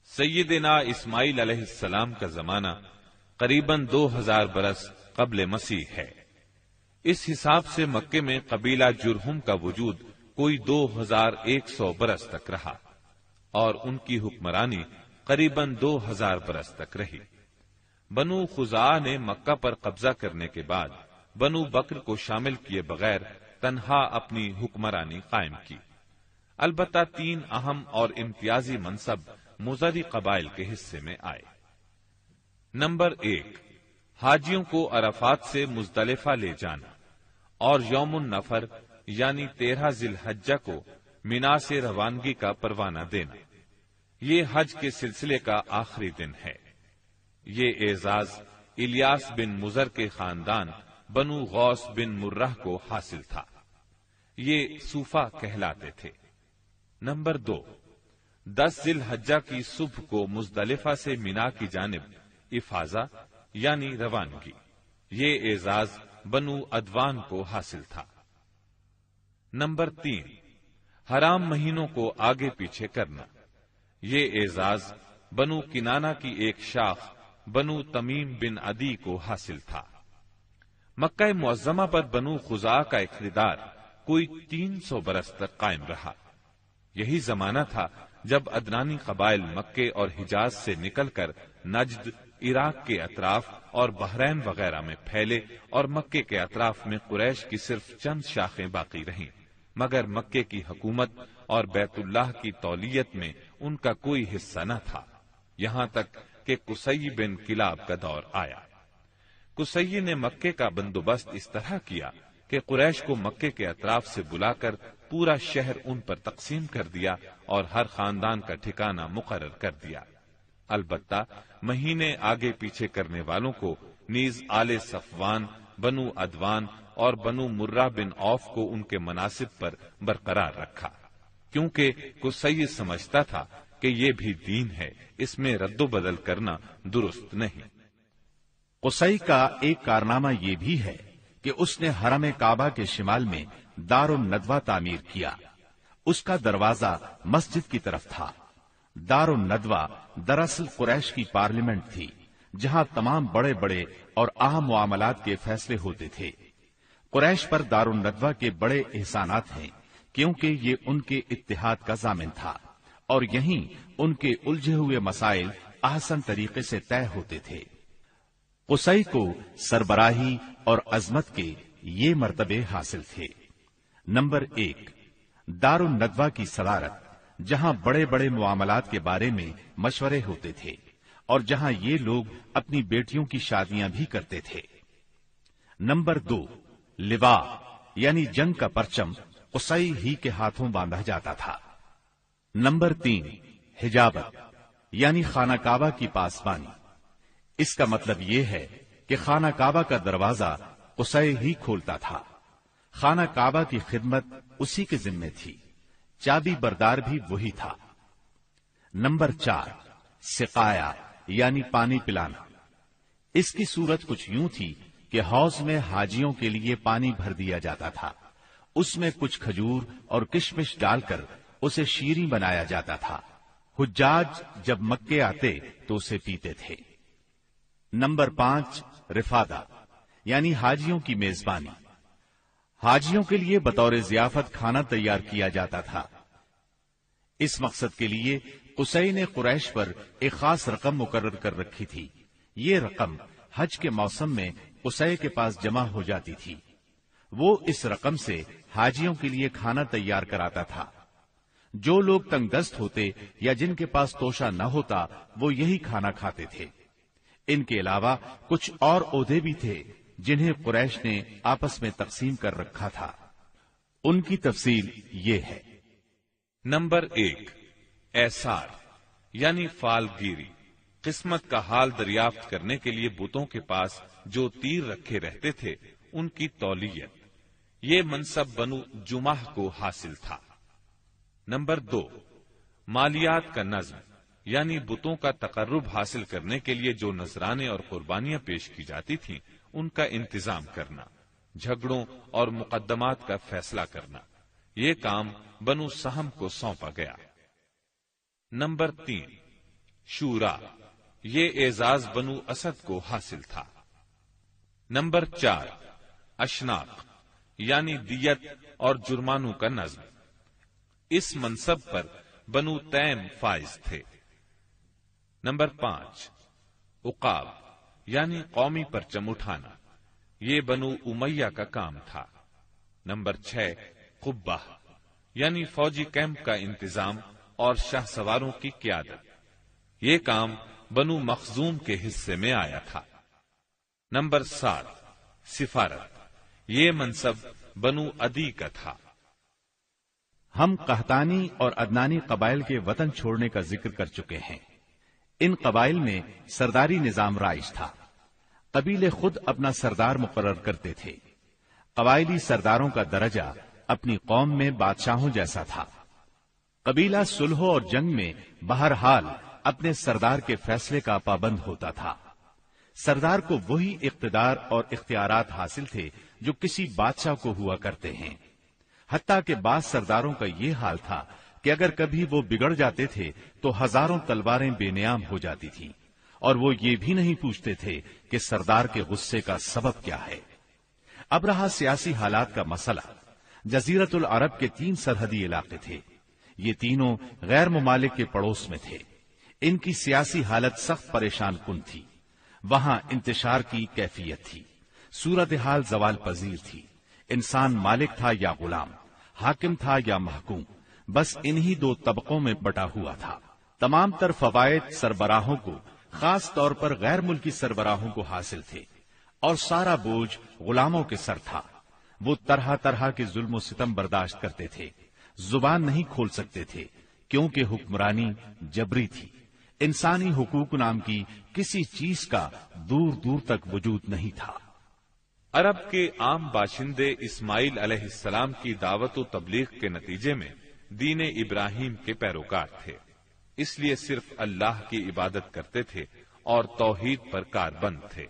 سیدنا اسماعیل علیہ السلام کا زمانہ قریباً 2000 برس قبل مسیح ہے۔ اس حساب سے مکے میں قبیلہ جرہم کا وجود کوئی 2100 برس تک رہا اور ان کی حکمرانی قریباً 2000 برس تک رہی۔ بنو خزاعہ نے مکہ پر قبضہ کرنے کے بعد بنو بکر کو شامل کیے بغیر تنہا اپنی حکمرانی قائم کی۔ البتہ 3 اہم اور امتیازی منصب مضری قبائل کے حصے میں آئے۔ نمبر 1، حاجیوں کو عرفات سے مزدلفہ لے جانا اور یوم النفر یعنی 13 ذی الحجہ کو مینا سے روانگی کا پروانہ دینا۔ یہ حج کے سلسلے کا آخری دن ہے۔ یہ اعزاز الیاس بن مضر کے خاندان بنو غوث بن مرہ کو حاصل تھا۔ یہ صوفہ کہلاتے تھے۔ نمبر 2، 10 ذی الحجہ کی صبح کو مزدلفہ سے مینا کی جانب افاضہ یعنی روانگی۔ یہ اعزاز بنو ادوان کو حاصل تھا۔ نمبر 3، حرام مہینوں کو آگے پیچھے کرنا۔ یہ اعزاز بنو کنانہ کی ایک شاخ بنو تمیم بن عدی کو حاصل تھا۔ مکہ معظمہ پر بنو خزاعہ کا اقتدار کوئی 300 برس تک قائم رہا۔ یہی زمانہ تھا جب ادنانی قبائل مکے اور حجاز سے نکل کر نجد، عراق کے اطراف اور بحرین وغیرہ میں پھیلے اور مکے کے اطراف میں قریش کی صرف چند شاخیں باقی رہیں، مگر مکے کی حکومت اور بیت اللہ کی تولیت میں ان کا کوئی حصہ نہ تھا، یہاں تک کہ قصی بن کلاب کا دور آیا۔ قصی نے مکے کا بندوبست اس طرح کیا کہ قریش کو مکے کے اطراف سے بلا کر پورا شہر ان پر تقسیم کر دیا اور ہر خاندان کا ٹھکانہ مقرر کر دیا۔ البتہ مہینے آگے پیچھے کرنے والوں کو نیز آل صفوان، بنو ادوان اور بنو مرہ بن عوف کو ان کے مناصب پر برقرار رکھا، کیونکہ قصی سمجھتا تھا کہ یہ بھی دین ہے، اس میں رد و بدل کرنا درست نہیں۔ قصی کا ایک کارنامہ یہ بھی ہے کہ اس نے حرم کعبہ کے شمال میں دار الندوہ تعمیر کیا۔ اس کا دروازہ مسجد کی طرف تھا۔ دار الندوہ دراصل قریش کی پارلیمنٹ تھی، جہاں تمام بڑے بڑے اور اہم معاملات کے فیصلے ہوتے تھے۔ قریش پر دار الندوہ کے بڑے احسانات ہیں، کیونکہ یہ ان کے اتحاد کا ضامن تھا اور یہیں ان کے الجھے ہوئے مسائل احسن طریقے سے طے ہوتے تھے۔ قصی کو سربراہی اور عظمت کے یہ مرتبے حاصل تھے۔ نمبر 1، دار الندوہ کی صدارت، جہاں بڑے بڑے معاملات کے بارے میں مشورے ہوتے تھے اور جہاں یہ لوگ اپنی بیٹیوں کی شادیاں بھی کرتے تھے۔ نمبر 2، لوا یعنی جنگ کا پرچم قصی ہی کے ہاتھوں باندھا جاتا تھا۔ نمبر 3، حجابت یعنی خانہ کعبہ کی پاسبانی۔ اس کا مطلب یہ ہے کہ خانہ کعبہ کا دروازہ قصی ہی کھولتا تھا۔ خانہ کعبہ کی خدمت اسی کے ذمے تھی، چابی بردار بھی وہی تھا۔ نمبر 4، سقایا یعنی پانی پلانا۔ اس کی صورت کچھ یوں تھی کہ حوض میں حاجیوں کے لیے پانی بھر دیا جاتا تھا، اس میں کچھ کھجور اور کشمش ڈال کر اسے شیریں بنایا جاتا تھا۔ حجاج جب مکے آتے تو اسے پیتے تھے۔ نمبر 5، رفادہ یعنی حاجیوں کی میزبانی۔ حاجیوں کے لیے بطور ضیافت کھانا تیار کیا جاتا تھا۔ اس مقصد کے لیے قصی نے قریش پر ایک خاص رقم مقرر کر رکھی تھی۔ یہ رقم حج کے موسم میں قصی کے پاس جمع ہو جاتی تھی۔ وہ اس رقم سے حاجیوں کے لیے کھانا تیار کراتا تھا۔ جو لوگ تنگ دست ہوتے یا جن کے پاس توشہ نہ ہوتا وہ یہی کھانا کھاتے تھے۔ ان کے علاوہ کچھ اور عہدے بھی تھے جنہیں قریش نے آپس میں تقسیم کر رکھا تھا۔ ان کی تفصیل یہ ہے۔ نمبر 1، ایثار یعنی فال گیری، قسمت کا حال دریافت کرنے کے لیے بتوں کے پاس جو تیر رکھے رہتے تھے ان کی تولیت۔ یہ منصب بنو جمح کو حاصل تھا۔ نمبر 2، مالیات کا نظم یعنی بتوں کا تقرب حاصل کرنے کے لیے جو نذرانے اور قربانیاں پیش کی جاتی تھیں ان کا انتظام کرنا، جھگڑوں اور مقدمات کا فیصلہ کرنا۔ یہ کام بنو سہم کو سونپا گیا۔ نمبر 3، شورا، یہ اعزاز بنو اسد کو حاصل تھا۔ نمبر 4، اشناق یعنی دیت اور جرمانوں کا نظم۔ اس منصب پر بنو تیم فائز تھے۔ نمبر 5 عقاب یعنی قومی پرچم اٹھانا، یہ بنو امیہ کا کام تھا۔ نمبر 6 قبہ یعنی فوجی کیمپ کا انتظام اور شاہ سواروں کی قیادت، یہ کام بنو مخزوم کے حصے میں آیا تھا۔ نمبر 7 سفارت، یہ منصب بنو عدی کا تھا۔ ہم قحطانی اور عدنانی قبائل کے وطن چھوڑنے کا ذکر کر چکے ہیں۔ ان قبائل میں سرداری نظام رائج تھا، قبیلے خود اپنا سردار مقرر کرتے تھے۔ قبائلی سرداروں کا درجہ اپنی قوم میں بادشاہوں جیسا تھا۔ قبیلہ صلح اور جنگ میں بہرحال اپنے سردار کے فیصلے کا پابند ہوتا تھا۔ سردار کو وہی اقتدار اور اختیارات حاصل تھے جو کسی بادشاہ کو ہوا کرتے ہیں۔ حتیٰ کہ بعض سرداروں کا یہ حال تھا کہ اگر کبھی وہ بگڑ جاتے تھے تو ہزاروں تلواریں بے نیام ہو جاتی تھیں، اور وہ یہ بھی نہیں پوچھتے تھے کہ سردار کے غصے کا سبب کیا ہے۔ اب رہا سیاسی حالات کا مسئلہ۔ جزیرت العرب کے 3 سرحدی علاقے تھے، یہ تینوں غیر ممالک کے پڑوس میں تھے۔ ان کی سیاسی حالت سخت پریشان کن تھی۔ وہاں انتشار کی کیفیت تھی، صورتحال زوال پذیر تھی۔ انسان مالک تھا یا غلام، حاکم تھا یا محکوم، بس انہی 2 طبقوں میں بٹا ہوا تھا۔ تمام تر فوائد سربراہوں کو، خاص طور پر غیر ملکی سربراہوں کو حاصل تھے، اور سارا بوجھ غلاموں کے سر تھا۔ وہ طرح طرح کے ظلم و ستم برداشت کرتے تھے، زبان نہیں کھول سکتے تھے کیونکہ حکمرانی جبری تھی۔ انسانی حقوق نام کی کسی چیز کا دور دور تک وجود نہیں تھا۔ عرب کے عام باشندے اسماعیل علیہ السلام کی دعوت و تبلیغ کے نتیجے میں دین ابراہیم کے پیروکار تھے، اس لیے صرف اللہ کی عبادت کرتے تھے اور توحید پر کاربند تھے۔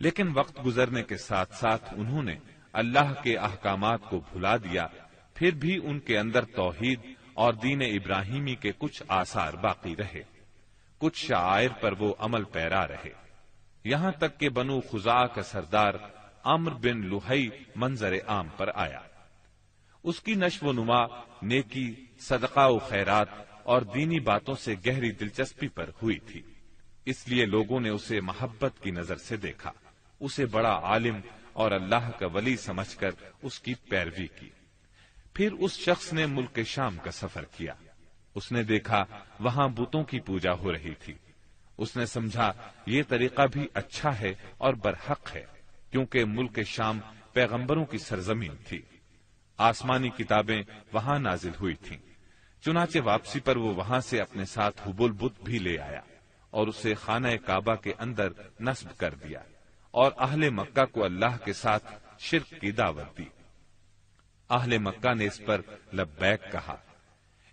لیکن وقت گزرنے کے ساتھ ساتھ انہوں نے اللہ کے احکامات کو بھلا دیا، پھر بھی ان کے اندر توحید اور دین ابراہیمی کے کچھ آثار باقی رہے، کچھ شعائر پر وہ عمل پیرا رہے، یہاں تک کہ بنو خزاعہ کا سردار عمرو بن لحی منظر عام پر آیا۔ اس کی نشو و نما نیکی، صدقہ و خیرات اور دینی باتوں سے گہری دلچسپی پر ہوئی تھی، اس لیے لوگوں نے اسے محبت کی نظر سے دیکھا، اسے بڑا عالم اور اللہ کا ولی سمجھ کر اس کی پیروی کی۔ پھر اس شخص نے ملک شام کا سفر کیا، اس نے دیکھا وہاں بتوں کی پوجا ہو رہی تھی۔ اس نے سمجھا یہ طریقہ بھی اچھا ہے اور برحق ہے، کیونکہ ملک شام پیغمبروں کی سرزمین تھی، آسمانی کتابیں وہاں نازل ہوئی تھیں۔ چنانچہ واپسی پر وہ وہاں سے اپنے ساتھ حبل بت بھی لے آیا اور اسے خانہ کعبہ کے اندر نصب کر دیا، اور اہل مکہ کو اللہ کے ساتھ شرک کی دعوت دی۔ اہل مکہ نے اس پر لبیک کہا۔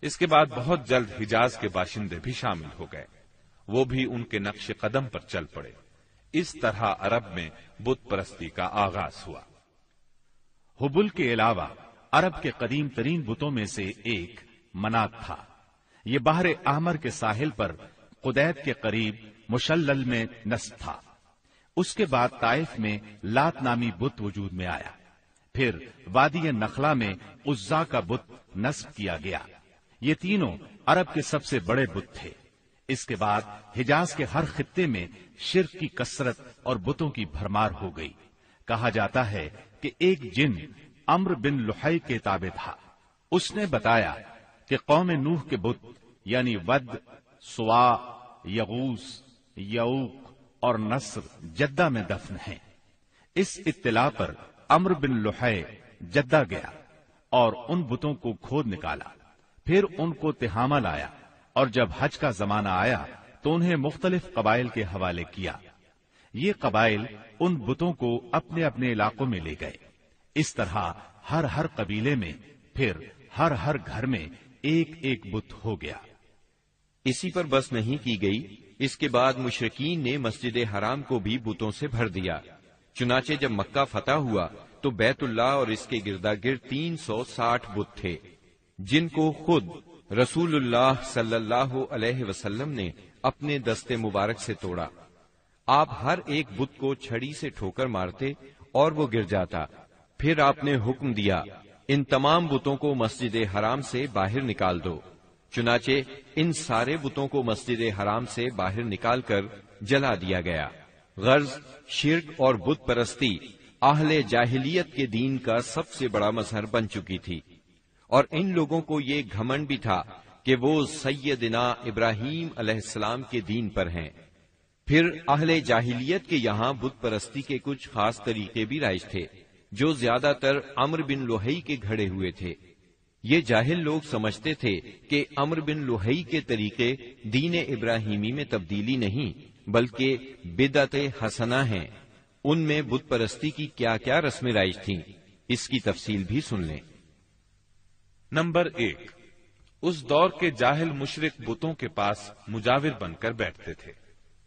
اس کے بعد بہت جلد حجاز کے باشندے بھی شامل ہو گئے، وہ بھی ان کے نقش قدم پر چل پڑے۔ اس طرح عرب میں بت پرستی کا آغاز ہوا۔ حبل کے علاوہ عرب کے قدیم ترین بتوں میں سے ایک منات تھا۔ یہ بحر احمر کے ساحل پر قدید کے قریب مشلل میں نصب تھا۔ اس کے بعد طائف میں لات نامی بت وجود میں آیا، پھر وادی نخلا میں عزا کا بت نصب کیا گیا۔ یہ تینوں عرب کے سب سے بڑے بت تھے۔ اس کے بعد حجاز کے ہر خطے میں شرک کی کثرت اور بتوں کی بھرمار ہو گئی۔ کہا جاتا ہے کہ ایک جن عمرو بن لحی کے تابع تھا، اس نے بتایا کہ قوم نوح کے بت یعنی ود، سوا، یغوث، یعوق اور نصر جدہ میں دفن ہیں۔ اس اطلاع پر عمرو بن لحی جدہ گیا اور ان بتوں کو کھود نکالا، پھر ان کو تہامہ لایا، اور جب حج کا زمانہ آیا تو انہیں مختلف قبائل کے حوالے کیا۔ یہ قبائل ان بتوں کو اپنے اپنے علاقوں میں لے گئے۔ اس طرح ہر قبیلے میں پھر ہر گھر میں ایک ایک بت ہو گیا۔ اسی پر بس نہیں کی گئی، اس کے بعد مشرکین نے مسجد حرام کو بھی بتوں سے بھر دیا۔ چنانچہ جب مکہ فتح ہوا تو بیت اللہ اور اس کے گردا گرد 360 بت تھے، جن کو خود رسول اللہ صلی اللہ علیہ وسلم نے اپنے دستے مبارک سے توڑا۔ آپ ہر ایک بت کو چھڑی سے ٹھوکر مارتے اور وہ گر جاتا۔ پھر آپ نے حکم دیا ان تمام بتوں کو مسجد حرام سے باہر نکال دو۔ چنانچہ ان سارے بتوں کو مسجد حرام سے باہر نکال کر جلا دیا گیا۔ غرض شرک اور بت پرستی اہل جاہلیت کے دین کا سب سے بڑا مظہر بن چکی تھی، اور ان لوگوں کو یہ گھمنڈ بھی تھا کہ وہ سیدنا ابراہیم علیہ السلام کے دین پر ہیں۔ پھر اہل جاہلیت کے یہاں بت پرستی کے کچھ خاص طریقے بھی رائج تھے جو زیادہ تر عمرو بن لوہی کے گھڑے ہوئے تھے۔ یہ جاہل لوگ سمجھتے تھے کہ عمرو بن لوہی کے طریقے دین ابراہیمی میں تبدیلی نہیں بلکہ بدعت حسنہ ہیں۔ ان میں بت پرستی کی کیا کیا رسمیں رائج تھیں، اس کی تفصیل بھی سن لیں۔ نمبر 1، اس دور کے جاہل مشرک بتوں کے پاس مجاور بن کر بیٹھتے تھے،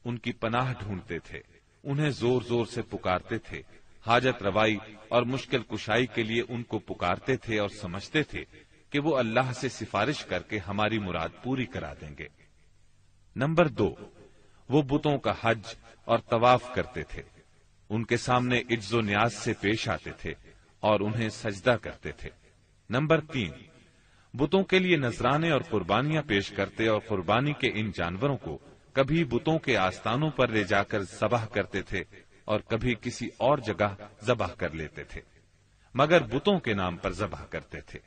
ان کی پناہ ڈھونڈتے تھے، انہیں زور زور سے پکارتے تھے، حاجت روائی اور مشکل کشائی کے لیے ان کو پکارتے تھے اور سمجھتے تھے کہ وہ اللہ سے سفارش کر کے ہماری مراد پوری کرا دیں گے۔ نمبر 2، وہ بتوں کا حج اور طواف کرتے تھے، ان کے سامنے عجز و نیاز سے پیش آتے تھے اور انہیں سجدہ کرتے تھے۔ نمبر 3، بتوں کے لیے نذرانے اور قربانیاں پیش کرتے اور قربانی کے ان جانوروں کو کبھی بتوں کے آستانوں پر لے جا کر ذبح کرتے تھے اور کبھی کسی اور جگہ ذبح کر لیتے تھے، مگر بتوں کے نام پر ذبح کرتے تھے۔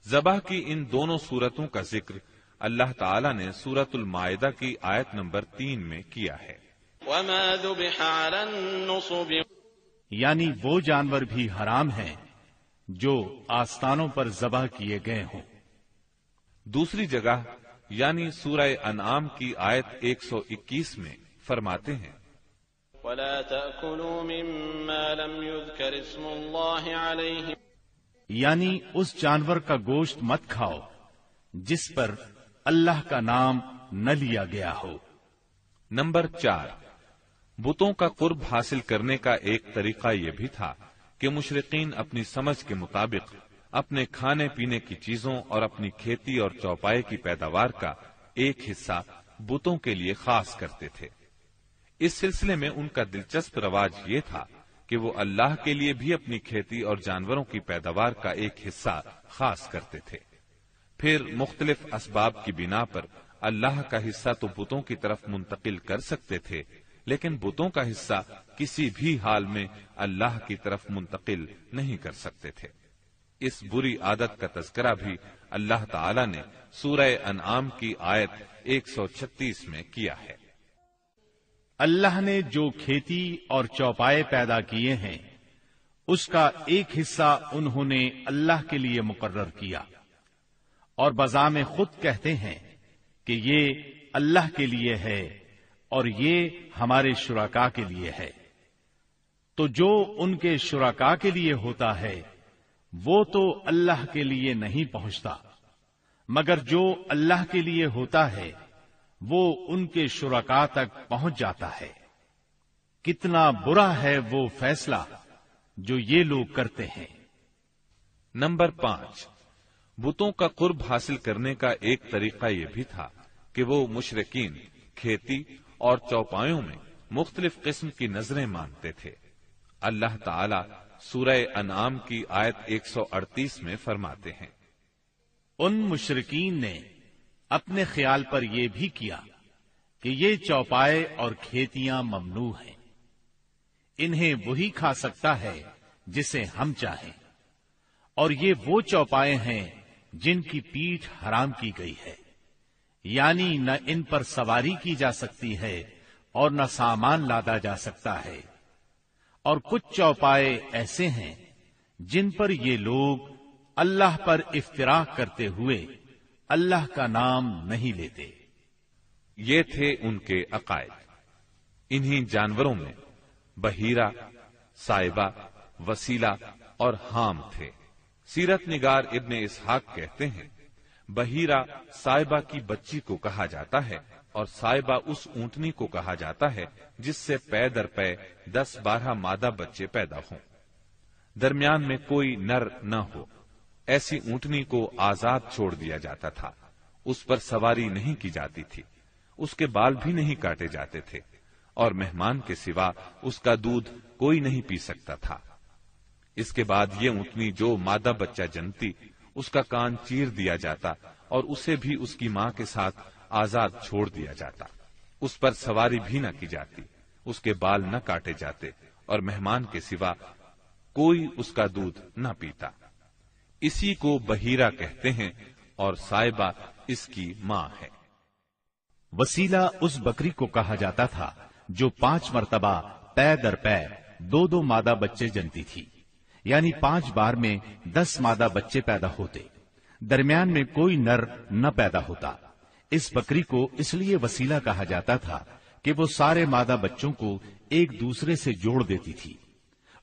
ذبح کی ان دونوں صورتوں کا ذکر اللہ تعالی نے سورۃ المائدہ کی آیت نمبر 3 میں کیا ہے۔ وَمَا ذُبِحَ عَلَى النُّصُبِ، یعنی وہ جانور بھی حرام ہیں جو آستانوں پر ذبح کیے گئے ہوں۔ دوسری جگہ یعنی سورہ انعام کی آیت 121 میں فرماتے ہیں، وَلَا تَأْكُلُوا مِمَّا لَمْ يُذْكَرِ اسْمُ اللَّهِ عَلَيْهِ، یعنی اس جانور کا گوشت مت کھاؤ جس پر اللہ کا نام نہ لیا گیا ہو۔ نمبر 4، بتوں کا قرب حاصل کرنے کا ایک طریقہ یہ بھی تھا کہ مشرقین اپنی سمجھ کے مطابق اپنے کھانے پینے کی چیزوں اور اپنی کھیتی اور چوپائے کی پیداوار کا ایک حصہ بتوں کے لیے خاص کرتے تھے۔ اس سلسلے میں ان کا دلچسپ رواج یہ تھا کہ وہ اللہ کے لیے بھی اپنی کھیتی اور جانوروں کی پیداوار کا ایک حصہ خاص کرتے تھے۔ پھر مختلف اسباب کی بنا پر اللہ کا حصہ تو بتوں کی طرف منتقل کر سکتے تھے، لیکن بتوں کا حصہ کسی بھی حال میں اللہ کی طرف منتقل نہیں کر سکتے تھے۔ اس بری عادت کا تذکرہ بھی اللہ تعالی نے سورہ انعام کی آیت 136 میں کیا ہے۔ اللہ نے جو کھیتی اور چوپائے پیدا کیے ہیں اس کا ایک حصہ انہوں نے اللہ کے لیے مقرر کیا، اور بذام خود کہتے ہیں کہ یہ اللہ کے لیے ہے اور یہ ہمارے شرکاء کے لیے ہے۔ تو جو ان کے شرکاء کے لیے ہوتا ہے وہ تو اللہ کے لیے نہیں پہنچتا، مگر جو اللہ کے لیے ہوتا ہے وہ ان کے شرکاء تک پہنچ جاتا ہے۔ کتنا برا ہے وہ فیصلہ جو یہ لوگ کرتے ہیں۔ نمبر 5، بتوں کا قرب حاصل کرنے کا ایک طریقہ یہ بھی تھا کہ وہ مشرکین کھیتی اور چوپایوں میں مختلف قسم کی نظریں مانتے تھے۔ اللہ تعالی سورہ انعام کی آیت 138 میں فرماتے ہیں، ان مشرکین نے اپنے خیال پر یہ بھی کیا کہ یہ چوپائے اور کھیتیاں ممنوع ہیں، انہیں وہی کھا سکتا ہے جسے ہم چاہیں، اور یہ وہ چوپائے ہیں جن کی پیٹھ حرام کی گئی ہے، یعنی نہ ان پر سواری کی جا سکتی ہے اور نہ سامان لادا جا سکتا ہے، اور کچھ چوپائے ایسے ہیں جن پر یہ لوگ اللہ پر افتراء کرتے ہوئے اللہ کا نام نہیں لیتے۔ یہ تھے ان کے عقائد۔ انہی جانوروں میں بحیرہ، صائبہ، وسیلہ اور حام تھے۔ سیرت نگار ابن اسحاق کہتے ہیں، بحیرہ صائبہ کی بچی کو کہا جاتا ہے اور صائبہ اس اونٹنی کو کہا جاتا ہے جس سے پے در پے 10-12 مادہ بچے پیدا ہوں، درمیان میں کوئی نر نہ ہو۔ ایسی اونٹنی کو آزاد چھوڑ دیا جاتا تھا، اس پر سواری نہیں کی جاتی تھی، اس کے بال بھی نہیں کاٹے جاتے تھے، اور مہمان کے سوا اس کا دودھ کوئی نہیں پی سکتا تھا۔ اس کے بعد یہ اونٹنی جو مادہ بچہ جنتی، اس کا کان چیر دیا جاتا اور اسے بھی اس کی ماں کے ساتھ آزاد چھوڑ دیا جاتا، اس پر سواری بھی نہ کی جاتی، اس کے بال نہ کاٹے جاتے، اور مہمان کے سوا کوئی اس کا دودھ نہ پیتا۔ اسی کو بحیرہ کہتے ہیں، اور صائبہ اس کی ماں ہے۔ وسیلہ اس بکری کو کہا جاتا تھا جو 5 مرتبہ پے در پے 2 مادہ بچے جنتی تھی، یعنی 5 بار میں 10 مادہ بچے پیدا ہوتے، درمیان میں کوئی نر نہ پیدا ہوتا۔ اس بکری کو اس لیے وسیلہ کہا جاتا تھا کہ وہ سارے مادہ بچوں کو ایک دوسرے سے جوڑ دیتی تھی۔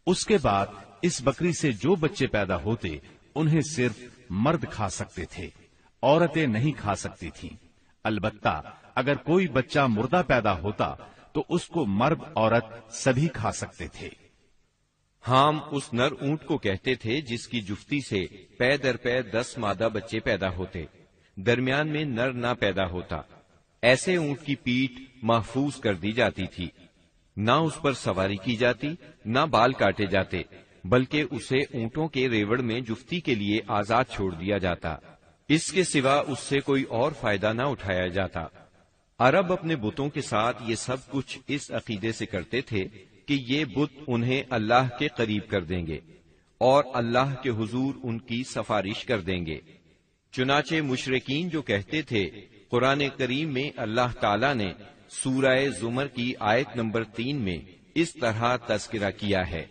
اس کے بعد اس بکری سے جو بچے پیدا ہوتے انہیں صرف مرد کھا سکتے تھے، عورتیں نہیں کھا سکتی تھیں۔ البتہ اگر کوئی بچہ مردہ پیدا ہوتا تو اس کو مرد عورت سبھی کھا سکتے تھے۔ ہام اس نر اونٹ کو کہتے تھے جس کی جفتی سے پے در پے 10 مادہ بچے پیدا ہوتے، درمیان میں نر نہ پیدا ہوتا۔ ایسے اونٹ کی پیٹھ محفوظ کر دی جاتی تھی، نہ اس پر سواری کی جاتی، نہ بال کاٹے جاتے، بلکہ اسے اونٹوں کے ریوڑ میں جفتی کے لیے آزاد چھوڑ دیا جاتا، اس کے سوا اس سے کوئی اور فائدہ نہ اٹھایا جاتا۔ عرب اپنے بتوں کے ساتھ یہ سب کچھ اس عقیدے سے کرتے تھے کہ یہ بت انہیں اللہ کے قریب کر دیں گے اور اللہ کے حضور ان کی سفارش کر دیں گے۔ چنانچہ مشرکین جو کہتے تھے، قرآن کریم میں اللہ تعالیٰ نے سورہ زمر کی آیت نمبر 3 میں اس طرح تذکرہ کیا ہے،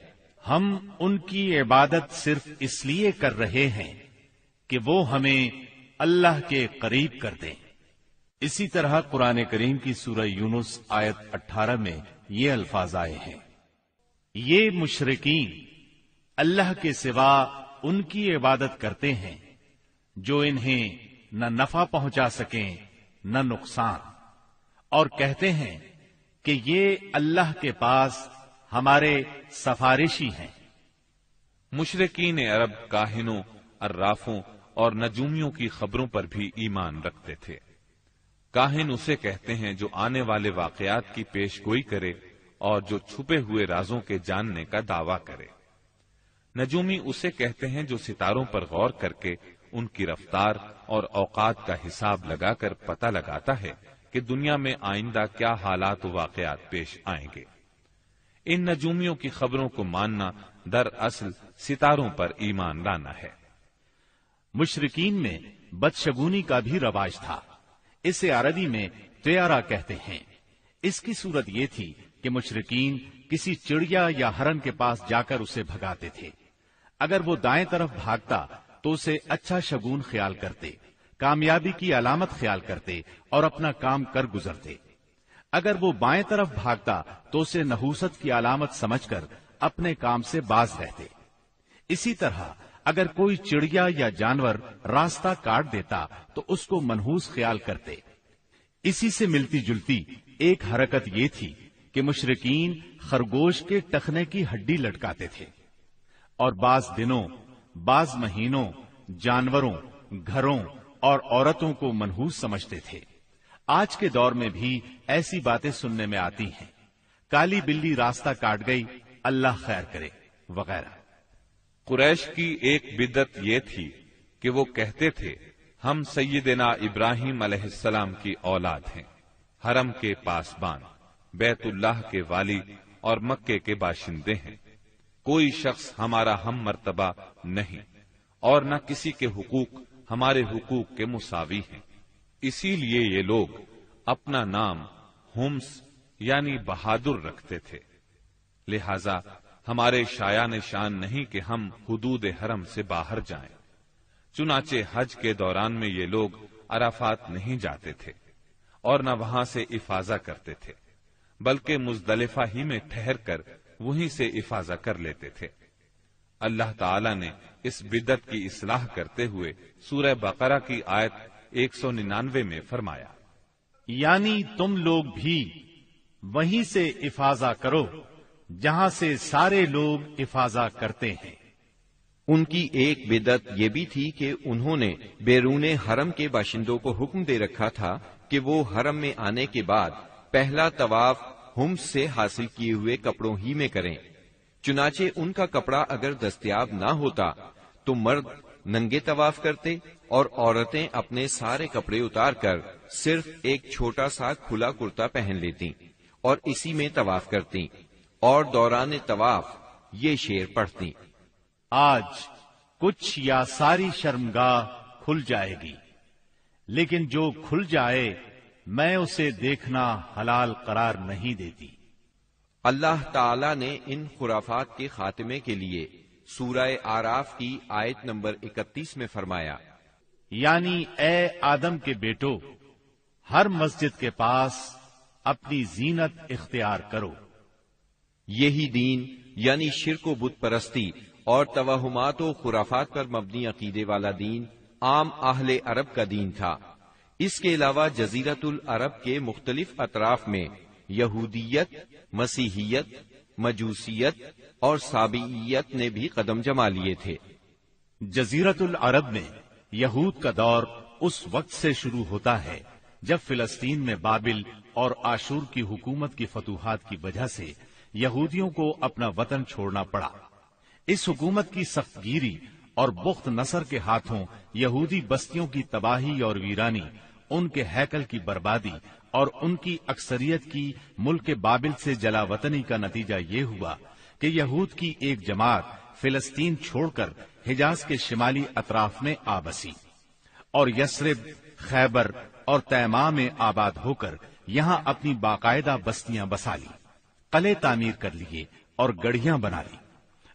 ہم ان کی عبادت صرف اس لیے کر رہے ہیں کہ وہ ہمیں اللہ کے قریب کر دیں۔ اسی طرح قرآن کریم کی سورہ یونس آیت 18 میں یہ الفاظ آئے ہیں، یہ مشرکین اللہ کے سوا ان کی عبادت کرتے ہیں جو انہیں نہ نفع پہنچا سکیں نہ نقصان، اور کہتے ہیں کہ یہ اللہ کے پاس ہمارے سفارشی ہیں۔ مشرکین عرب کاہنوں، عرافوں اور نجومیوں کی خبروں پر بھی ایمان رکھتے تھے۔ کاہن اسے کہتے ہیں جو آنے والے واقعات کی پیش گوئی کرے اور جو چھپے ہوئے رازوں کے جاننے کا دعویٰ کرے۔ نجومی اسے کہتے ہیں جو ستاروں پر غور کر کے ان کی رفتار اور اوقات کا حساب لگا کر پتہ لگاتا ہے کہ دنیا میں آئندہ کیا حالات و واقعات پیش آئیں گے۔ ان نجومیوں کی خبروں کو ماننا دراصل ستاروں پر ایمان لانا ہے۔ مشرکین میں بدشگونی کا بھی رواج تھا، اسے عربی میں طیارہ کہتے ہیں۔ اس کی صورت یہ تھی کہ مشرکین کسی چڑیا یا ہرن کے پاس جا کر اسے بھگاتے تھے۔ اگر وہ دائیں طرف بھاگتا تو اسے اچھا شگون خیال کرتے، کامیابی کی علامت خیال کرتے اور اپنا کام کر گزرتے۔ اگر وہ بائیں طرف بھاگتا تو اسے نحوست کی علامت سمجھ کر اپنے کام سے باز رہتے۔ اسی طرح اگر کوئی چڑیا یا جانور راستہ کاٹ دیتا تو اس کو منحوس خیال کرتے۔ اسی سے ملتی جلتی ایک حرکت یہ تھی کہ مشرکین خرگوش کے ٹخنے کی ہڈی لٹکاتے تھے، اور بعض دنوں، بعض مہینوں، جانوروں، گھروں اور عورتوں کو منحوس سمجھتے تھے۔ آج کے دور میں بھی ایسی باتیں سننے میں آتی ہیں، کالی بلی راستہ کاٹ گئی، اللہ خیر کرے وغیرہ۔ قریش کی ایک بدعت یہ تھی کہ وہ کہتے تھے ہم سیدنا ابراہیم علیہ السلام کی اولاد ہیں، حرم کے پاسبان، بیت اللہ کے والی اور مکے کے باشندے ہیں، کوئی شخص ہمارا ہم مرتبہ نہیں اور نہ کسی کے حقوق ہمارے حقوق کے مساوی ہیں۔ اسی لیے یہ لوگ اپنا نام ہمس یعنی بہادر رکھتے تھے، لہذا ہمارے شایان شان نہیں کہ ہم حدود حرم سے باہر جائیں۔ چنانچہ حج کے دوران میں یہ لوگ عرفات نہیں جاتے تھے اور نہ وہاں سے افاضہ کرتے تھے، بلکہ مزدلفہ ہی میں ٹھہر کر وہیں سے افاضہ کر لیتے تھے۔ اللہ تعالی نے اس بدعت کی اصلاح کرتے ہوئے سورہ بقرہ کی آیت 199 میں فرمایا، یعنی تم لوگ بھی وہیں سے افاضہ کرو جہاں سے سارے لوگ افاضہ کرتے ہیں۔ ان کی ایک بدعت یہ بھی تھی کہ انہوں نے بیرون حرم کے باشندوں کو حکم دے رکھا تھا کہ وہ حرم میں آنے کے بعد پہلا طواف ہمس سے حاصل کیے ہوئے کپڑوں ہی میں کریں۔ چنانچہ ان کا کپڑا اگر دستیاب نہ ہوتا تو مرد ننگے طواف کرتے اور عورتیں اپنے سارے کپڑے اتار کر صرف ایک چھوٹا سا کھلا کرتا پہن لیتی اور اسی میں طواف کرتی اور دوران طواف یہ شعر پڑھتی: آج کچھ یا ساری شرمگاہ کھل جائے گی، لیکن جو کھل جائے میں اسے دیکھنا حلال قرار نہیں دیتی۔ اللہ تعالی نے ان خرافات کے خاتمے کے لیے سورہ آراف کی آیت نمبر 31 میں فرمایا، یعنی اے آدم کے بیٹو، ہر مسجد کے پاس اپنی زینت اختیار کرو۔ یہی دین یعنی شرک و بت پرستی اور توہمات و خرافات پر مبنی عقیدے والا دین عام اہل عرب کا دین تھا۔ اس کے علاوہ جزیرۃ العرب کے مختلف اطراف میں یہودیت، مسیحیت، مجوسیت اور سابعیت نے بھی قدم جما لیے تھے۔ جزیرۃ العرب میں یہود کا دور اس وقت سے شروع ہوتا ہے جب فلسطین میں بابل اور آشور کی حکومت کی فتوحات کی وجہ سے یہودیوں کو اپنا وطن چھوڑنا پڑا۔ اس حکومت کی سخت گیری اور بخت نصر کے ہاتھوں یہودی بستیوں کی تباہی اور ویرانی، ان کے ہیکل کی بربادی اور ان کی اکثریت کی ملک بابل سے جلا وطنی کا نتیجہ یہ ہوا کہ یہود کی ایک جماعت فلسطین چھوڑ کر حجاز کے شمالی اطراف میں آ بسی اور یثرب، خیبر اور تیماء میں آباد ہو کر یہاں اپنی باقاعدہ بستیاں بسا لی، قلعے تعمیر کر لیے اور گڑھیاں بنا لی۔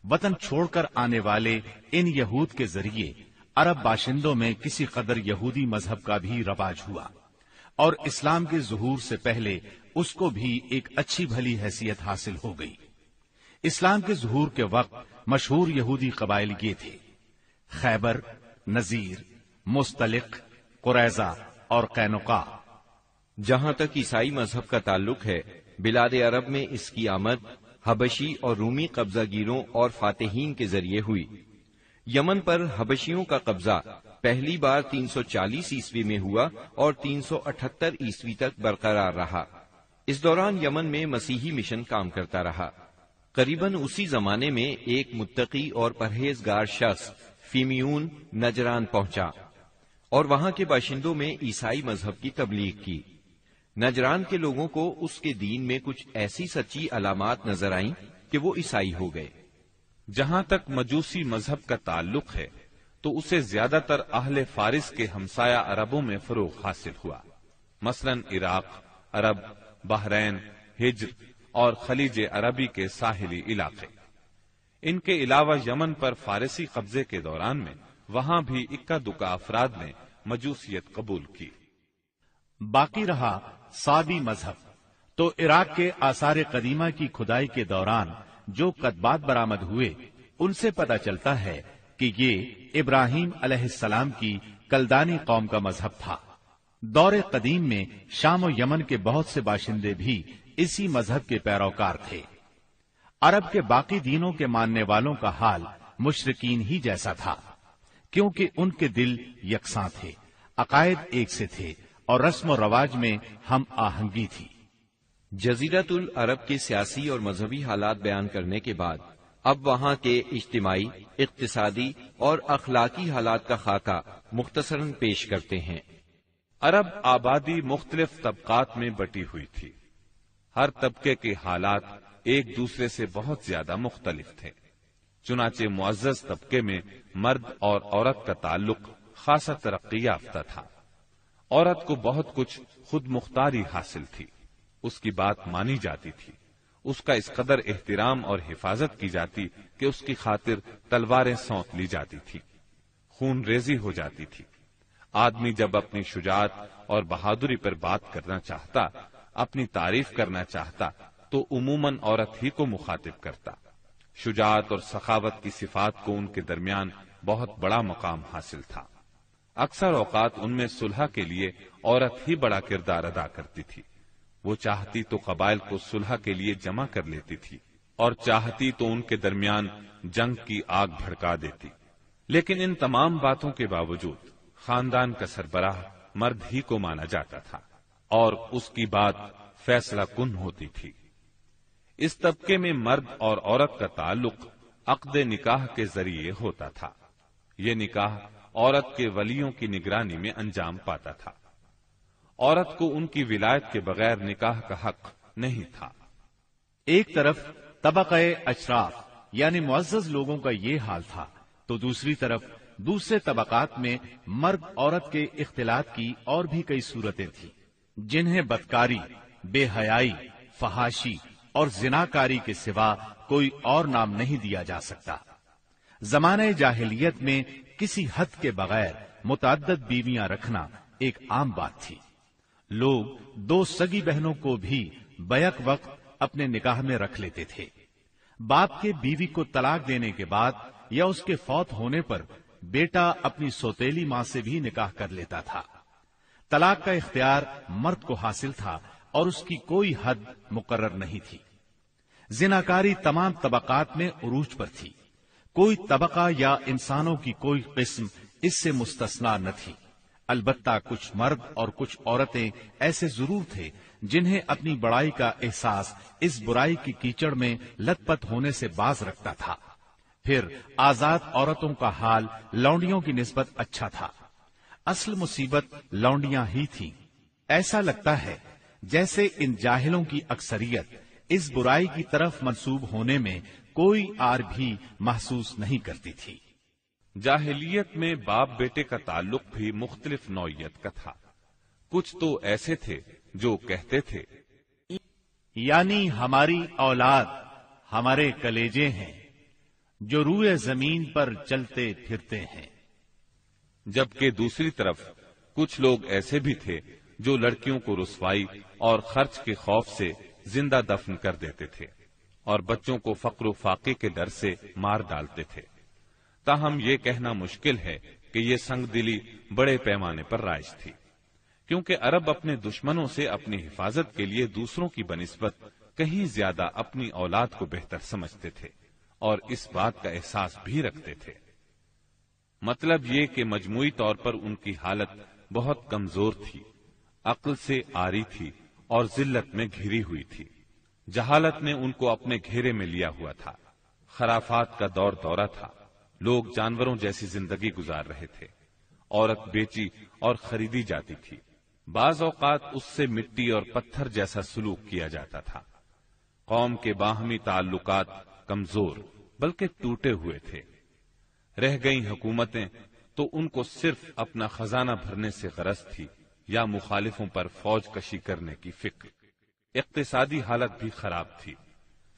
وطن چھوڑ کر آنے والے ان یہود کے ذریعے عرب باشندوں میں کسی قدر یہودی مذہب کا بھی رواج ہوا اور اسلام کے ظہور سے پہلے اس کو بھی ایک اچھی بھلی حیثیت حاصل ہو گئی۔ اسلام کے ظہور کے وقت مشہور یہودی قبائل یہ تھے: خیبر، نذیر، مستلق، قریظہ اور قینقاع۔ جہاں تک عیسائی مذہب کا تعلق ہے، بلاد عرب میں اس کی آمد حبشی اور رومی قبضہ گیروں اور فاتحین کے ذریعے ہوئی۔ یمن پر حبشیوں کا قبضہ پہلی بار 340 عیسوی میں ہوا اور 378 عیسوی تک برقرار رہا۔ اس دوران یمن میں مسیحی مشن کام کرتا رہا۔ قریباً اسی زمانے میں ایک متقی اور پرہیزگار شخص فیمیون نجران پہنچا اور وہاں کے باشندوں میں عیسائی مذہب کی تبلیغ کی۔ نجران کے لوگوں کو اس کے دین میں کچھ ایسی سچی علامات نظر آئیں کہ وہ عیسائی ہو گئے۔ جہاں تک مجوسی مذہب کا تعلق ہے تو اسے زیادہ تر اہل فارس کے ہمسایہ عربوں میں فروغ حاصل ہوا، مثلا عراق، عرب، بحرین، ہجر اور خلیج عربی کے ساحلی علاقے۔ ان کے علاوہ یمن پر فارسی قبضے کے دوران میں وہاں بھی اکا دکا افراد نے مجوسیت قبول کی۔ باقی رہا صابی مذہب، تو عراق کے آثار قدیمہ کی کھدائی کے دوران جو کتبات برآمد ہوئے ان سے پتہ چلتا ہے کہ یہ ابراہیم علیہ السلام کی کلدانی قوم کا مذہب تھا۔ دور قدیم میں شام و یمن کے بہت سے باشندے بھی اسی مذہب کے پیروکار تھے۔ عرب کے باقی دینوں کے ماننے والوں کا حال مشرکین ہی جیسا تھا، کیونکہ ان کے دل یکساں تھے، عقائد ایک سے تھے اور رسم و رواج میں ہم آہنگی تھی۔ جزیرۃ العرب کے سیاسی اور مذہبی حالات بیان کرنے کے بعد اب وہاں کے اجتماعی، اقتصادی اور اخلاقی حالات کا خاکہ مختصراً پیش کرتے ہیں۔ عرب آبادی مختلف طبقات میں بٹی ہوئی تھی۔ ہر طبقے کے حالات ایک دوسرے سے بہت زیادہ مختلف تھے۔ چنانچہ معزز طبقے میں مرد اور عورت کا تعلق خاصا ترقی یافتہ تھا۔ عورت کو بہت کچھ خود مختاری حاصل تھی، اس کی بات مانی جاتی تھی، اس کا اس قدر احترام اور حفاظت کی جاتی کہ اس کی خاطر تلواریں سونت لی جاتی تھی، خون ریزی ہو جاتی تھی۔ آدمی جب اپنی شجاعت اور بہادری پر بات کرنا چاہتا، اپنی تعریف کرنا چاہتا تو عموماً عورت ہی کو مخاطب کرتا۔ شجاعت اور سخاوت کی صفات کو ان کے درمیان بہت بڑا مقام حاصل تھا۔ اکثر اوقات ان میں صلح کے لیے عورت ہی بڑا کردار ادا کرتی تھی۔ وہ چاہتی تو قبائل کو صلح کے لیے جمع کر لیتی تھی اور چاہتی تو ان کے درمیان جنگ کی آگ بھڑکا دیتی۔ لیکن ان تمام باتوں کے باوجود خاندان کا سربراہ مرد ہی کو مانا جاتا تھا اور اس کی بات فیصلہ کن ہوتی تھی۔ اس طبقے میں مرد اور عورت کا تعلق عقد نکاح کے ذریعے ہوتا تھا، یہ نکاح عورت کے ولیوں کی نگرانی میں انجام پاتا تھا۔ عورت کو ان کی ولایت کے بغیر نکاح کا حق نہیں تھا۔ ایک طرف طبقہ اشراف یعنی معزز لوگوں کا یہ حال تھا تو دوسری طرف دوسرے طبقات میں مرد عورت کے اختلاط کی اور بھی کئی صورتیں تھیں جنہیں بدکاری، بے حیائی، فحاشی اور زناکاری کے سوا کوئی اور نام نہیں دیا جا سکتا۔ زمانہ جاہلیت میں کسی حد کے بغیر متعدد بیویاں رکھنا ایک عام بات تھی۔ لوگ دو سگی بہنوں کو بھی بیک وقت اپنے نکاح میں رکھ لیتے تھے۔ باپ کے بیوی کو طلاق دینے کے بعد یا اس کے فوت ہونے پر بیٹا اپنی سوتیلی ماں سے بھی نکاح کر لیتا تھا۔ طلاق کا اختیار مرد کو حاصل تھا اور اس کی کوئی حد مقرر نہیں تھی۔ زناکاری تمام طبقات میں عروج پر تھی، کوئی طبقہ یا انسانوں کی کوئی قسم اس سے مستثنا نہ تھی۔ البتہ کچھ مرد اور کچھ عورتیں ایسے ضرور تھے جنہیں اپنی بڑائی کا احساس اس برائی کی کیچڑ میں لت پت ہونے سے باز رکھتا تھا۔ پھر آزاد عورتوں کا حال لونڈیوں کی نسبت اچھا تھا۔ اصل مصیبت لونڈیاں ہی تھیں۔ ایسا لگتا ہے جیسے ان جاہلوں کی اکثریت اس برائی کی طرف منسوب ہونے میں کوئی آر بھی محسوس نہیں کرتی تھی۔ جاہلیت میں باپ بیٹے کا تعلق بھی مختلف نوعیت کا تھا۔ کچھ تو ایسے تھے جو کہتے تھے یعنی ہماری اولاد ہمارے کلیجے ہیں جو روئے زمین پر چلتے پھرتے ہیں، جبکہ دوسری طرف کچھ لوگ ایسے بھی تھے جو لڑکیوں کو رسوائی اور خرچ کے خوف سے زندہ دفن کر دیتے تھے اور بچوں کو فقر و فاقے کے ڈر سے مار ڈالتے تھے۔ تاہم یہ کہنا مشکل ہے کہ یہ سنگ دلی بڑے پیمانے پر رائج تھی، کیونکہ عرب اپنے دشمنوں سے اپنی حفاظت کے لیے دوسروں کی بنسبت کہیں زیادہ اپنی اولاد کو بہتر سمجھتے تھے اور اس بات کا احساس بھی رکھتے تھے۔ مطلب یہ کہ مجموعی طور پر ان کی حالت بہت کمزور تھی، عقل سے عاری تھی اور ذلت میں گھری ہوئی تھی۔ جہالت نے ان کو اپنے گھیرے میں لیا ہوا تھا۔ خرافات کا دور دورہ تھا، لوگ جانوروں جیسی زندگی گزار رہے تھے۔ عورت بیچی اور خریدی جاتی تھی، بعض اوقات اس سے مٹی اور پتھر جیسا سلوک کیا جاتا تھا۔ قوم کے باہمی تعلقات کمزور بلکہ ٹوٹے ہوئے تھے۔ رہ گئیں حکومتیں تو ان کو صرف اپنا خزانہ بھرنے سے غرض تھی یا مخالفوں پر فوج کشی کرنے کی فکر۔ اقتصادی حالت بھی خراب تھی،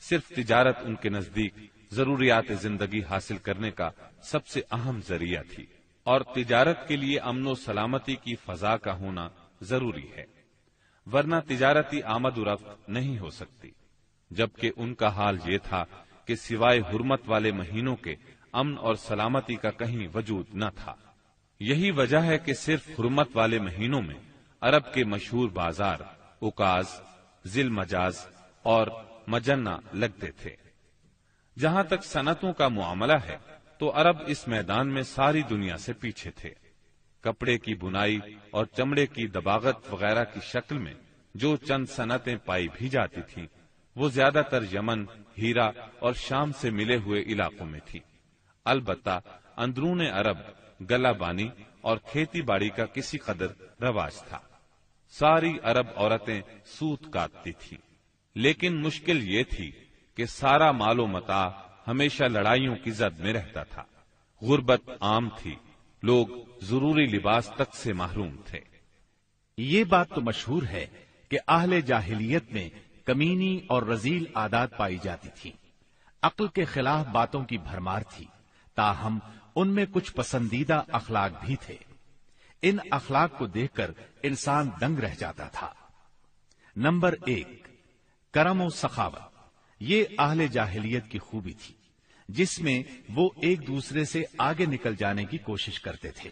صرف تجارت ان کے نزدیک ضروریات زندگی حاصل کرنے کا سب سے اہم ذریعہ تھی، اور تجارت کے لیے امن و سلامتی کی فضا کا ہونا ضروری ہے، ورنہ تجارتی آمد و رفت نہیں ہو سکتی۔ جبکہ ان کا حال یہ تھا کہ سوائے حرمت والے مہینوں کے امن اور سلامتی کا کہیں وجود نہ تھا۔ یہی وجہ ہے کہ صرف حرمت والے مہینوں میں عرب کے مشہور بازار اوکاز، ذی المجاز اور مجنہ لگتے تھے۔ جہاں تک صنعتوں کا معاملہ ہے تو عرب اس میدان میں ساری دنیا سے پیچھے تھے۔ کپڑے کی بنائی اور چمڑے کی دباغت وغیرہ کی شکل میں جو چند صنعتیں پائی بھی جاتی تھیں وہ زیادہ تر یمن، ہیرا اور شام سے ملے ہوئے علاقوں میں تھی۔ البتہ اندرون عرب گلہ بانی اور کھیتی باڑی کا کسی قدر رواج تھا۔ ساری عرب عورتیں سوت کاٹتی تھیں، لیکن مشکل یہ تھی کہ سارا مال و متاع ہمیشہ لڑائیوں کی زد میں رہتا تھا۔ غربت عام تھی، لوگ ضروری لباس تک سے محروم تھے۔ یہ بات تو مشہور ہے کہ اہل جاہلیت میں کمینی اور رذیل عادات پائی جاتی تھی، عقل کے خلاف باتوں کی بھرمار تھی، تاہم ان میں کچھ پسندیدہ اخلاق بھی تھے۔ ان اخلاق کو دیکھ کر انسان دنگ رہ جاتا تھا۔ نمبر 1، کرم و سخاوت۔ یہ اہل جاہلیت کی خوبی تھی جس میں وہ ایک دوسرے سے آگے نکل جانے کی کوشش کرتے تھے،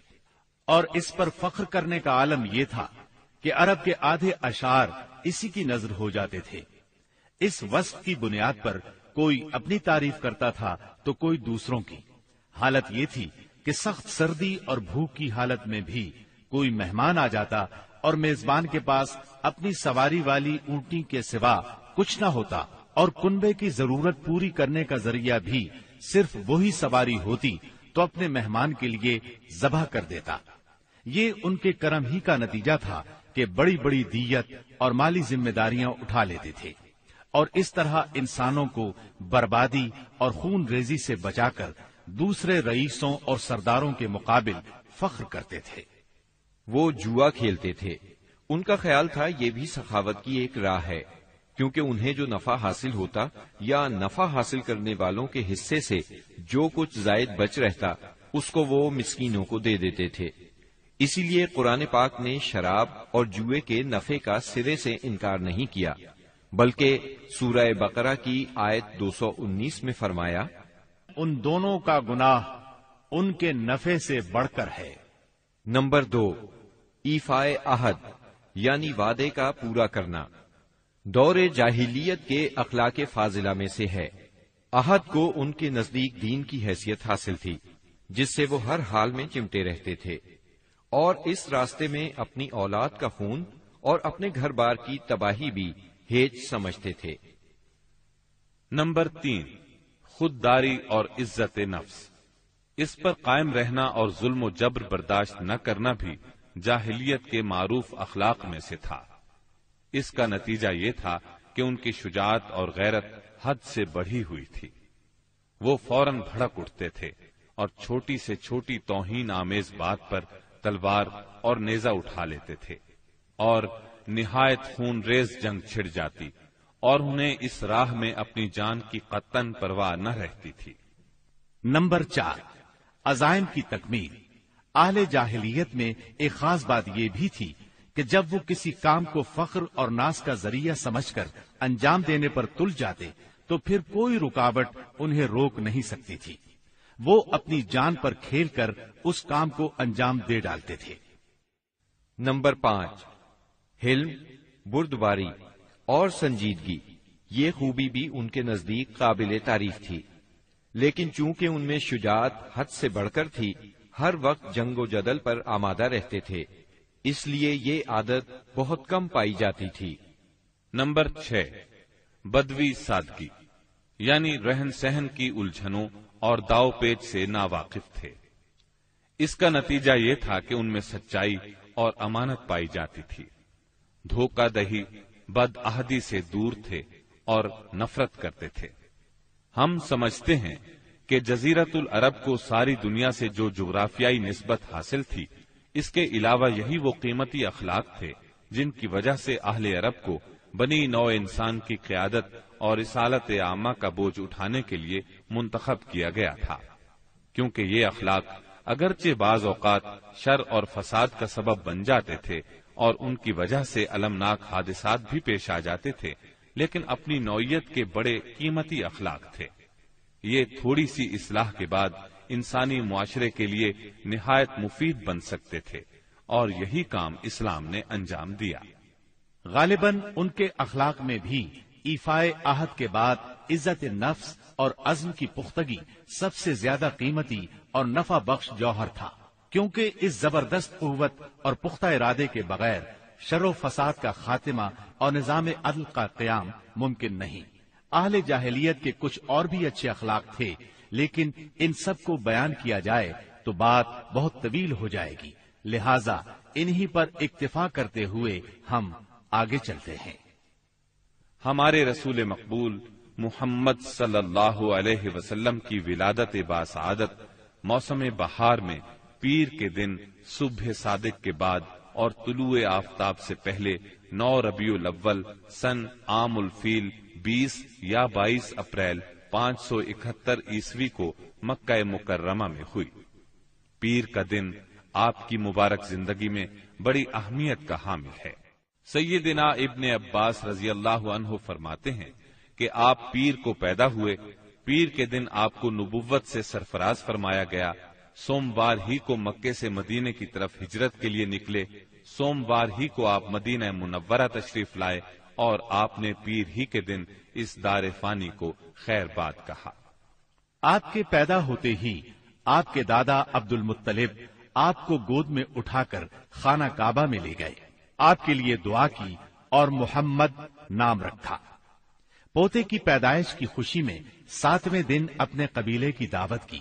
اور اس پر فخر کرنے کا عالم یہ تھا کہ عرب کے آدھے اشعار اسی کی نظر ہو جاتے تھے۔ اس وصف کی بنیاد پر کوئی اپنی تعریف کرتا تھا تو کوئی دوسروں کی۔ حالت یہ تھی کہ سخت سردی اور بھوک کی حالت میں بھی کوئی مہمان آ جاتا اور میزبان کے پاس اپنی سواری والی اونٹی کے سوا کچھ نہ ہوتا، اور کنبے کی ضرورت پوری کرنے کا ذریعہ بھی صرف وہی سواری ہوتی تو اپنے مہمان کے لیے ذبح کر دیتا۔ یہ ان کے کرم ہی کا نتیجہ تھا کہ بڑی بڑی دیت اور مالی ذمہ داریاں اٹھا لیتے تھے، اور اس طرح انسانوں کو بربادی اور خون ریزی سے بچا کر دوسرے رئیسوں اور سرداروں کے مقابل فخر کرتے تھے۔ وہ جوا کھیلتے تھے۔ ان کا خیال تھا یہ بھی سخاوت کی ایک راہ ہے، کیونکہ انہیں جو نفع حاصل ہوتا یا نفع حاصل کرنے والوں کے حصے سے جو کچھ زائد بچ رہتا اس کو وہ مسکینوں کو دے دیتے تھے۔ اسی لیے قرآن پاک نے شراب اور جوئے کے نفع کا سرے سے انکار نہیں کیا، بلکہ سورہ بقرہ کی آیت 219 میں فرمایا، ان دونوں کا گناہ ان کے نفع سے بڑھ کر ہے۔ نمبر 2، ایفائے عہد یعنی وعدے کا پورا کرنا، دور جاہلیت کے اخلاق فاضلہ میں سے ہے۔ عہد کو ان کے نزدیک دین کی حیثیت حاصل تھی، جس سے وہ ہر حال میں چمٹے رہتے تھے، اور اس راستے میں اپنی اولاد کا خون اور اپنے گھر بار کی تباہی بھی ہیج سمجھتے تھے۔ نمبر 3، خودداری اور عزت نفس، اس پر قائم رہنا اور ظلم و جبر برداشت نہ کرنا بھی جاہلیت کے معروف اخلاق میں سے تھا۔ اس کا نتیجہ یہ تھا کہ ان کی شجاعت اور غیرت حد سے بڑھی ہوئی تھی۔ وہ فوراً بھڑک اٹھتے تھے اور چھوٹی سے چھوٹی توہین آمیز بات پر تلوار اور نیزہ اٹھا لیتے تھے، اور نہایت خون ریز جنگ چھڑ جاتی اور انہیں اس راہ میں اپنی جان کی قطعاً پرواہ نہ رہتی تھی۔ نمبر 4، عزائم کی تکمیل۔ اہل جاہلیت میں ایک خاص بات یہ بھی تھی کہ جب وہ کسی کام کو فخر اور ناز کا ذریعہ سمجھ کر انجام دینے پر تل جاتے تو پھر کوئی رکاوٹ انہیں روک نہیں سکتی تھی۔ وہ اپنی جان پر کھیل کر اس کام کو انجام دے ڈالتے تھے۔ نمبر 5، حلم، بردباری اور سنجیدگی، یہ خوبی بھی ان کے نزدیک قابل تعریف تھی، لیکن چونکہ ان میں شجاعت حد سے بڑھ کر تھی، ہر وقت جنگ و جدل پر آمادہ رہتے تھے، اس لیے یہ عادت بہت کم پائی جاتی تھی۔ نمبر 6، بدوی سادگی، یعنی رہن سہن کی الجھنوں اور داؤ پیچ سے ناواقف تھے۔ اس کا نتیجہ یہ تھا کہ ان میں سچائی اور امانت پائی جاتی تھی، دھوکہ دہی، بد عہدی سے دور تھے اور نفرت کرتے تھے۔ ہم سمجھتے ہیں کہ جزیرت العرب کو ساری دنیا سے جو جغرافیائی نسبت حاصل تھی، اس کے علاوہ یہی وہ قیمتی اخلاق تھے جن کی وجہ سے اہل عرب کو بنی نوع انسان کی قیادت اور رسالت عامہ کا بوجھ اٹھانے کے لیے منتخب کیا گیا تھا، کیونکہ یہ اخلاق اگرچہ بعض اوقات شر اور فساد کا سبب بن جاتے تھے اور ان کی وجہ سے المناک حادثات بھی پیش آ جاتے تھے، لیکن اپنی نوعیت کے بڑے قیمتی اخلاق تھے۔ یہ تھوڑی سی اصلاح کے بعد انسانی معاشرے کے لیے نہایت مفید بن سکتے تھے، اور یہی کام اسلام نے انجام دیا۔ غالباً ان کے اخلاق میں بھی ایفائے عہد کے بعد عزت نفس اور عزم کی پختگی سب سے زیادہ قیمتی اور نفع بخش جوہر تھا، کیونکہ اس زبردست قوت اور پختہ ارادے کے بغیر شر و فساد کا خاتمہ اور نظام عدل کا قیام ممکن نہیں۔ اہل جاہلیت کے کچھ اور بھی اچھے اخلاق تھے، لیکن ان سب کو بیان کیا جائے تو بات بہت طویل ہو جائے گی، لہذا انہی پر اکتفا کرتے ہوئے ہم آگے چلتے ہیں۔ ہمارے رسول مقبول محمد صلی اللہ علیہ وسلم کی ولادت باسعادت موسم بہار میں پیر کے دن صبح صادق کے بعد اور طلوع آفتاب سے پہلے 9 ربیع الاول سن عام الفیل 20 یا 22 اپریل 571 عیسوی کو مکہ مکرمہ میں ہوئی۔ پیر کا دن آپ کی مبارک زندگی میں بڑی اہمیت کا حامل ہے۔ سیدنا ابن عباس رضی اللہ عنہ فرماتے ہیں کہ آپ پیر کو پیدا ہوئے، پیر کے دن آپ کو نبوت سے سرفراز فرمایا گیا، سوموار ہی کو مکے سے مدینے کی طرف ہجرت کے لیے نکلے، سوموار ہی کو آپ مدینہ منورہ تشریف لائے، اور آپ نے پیر ہی کے دن اس دار فانی کو خیر باد کہا۔ آپ کے پیدا ہوتے ہی آپ کے دادا عبد المطلب آپ کو گود میں اٹھا کر خانہ کعبہ میں لے گئے، آپ کے لیے دعا کی اور محمد نام رکھا۔ پوتے کی پیدائش کی خوشی میں 7ویں دن اپنے قبیلے کی دعوت کی۔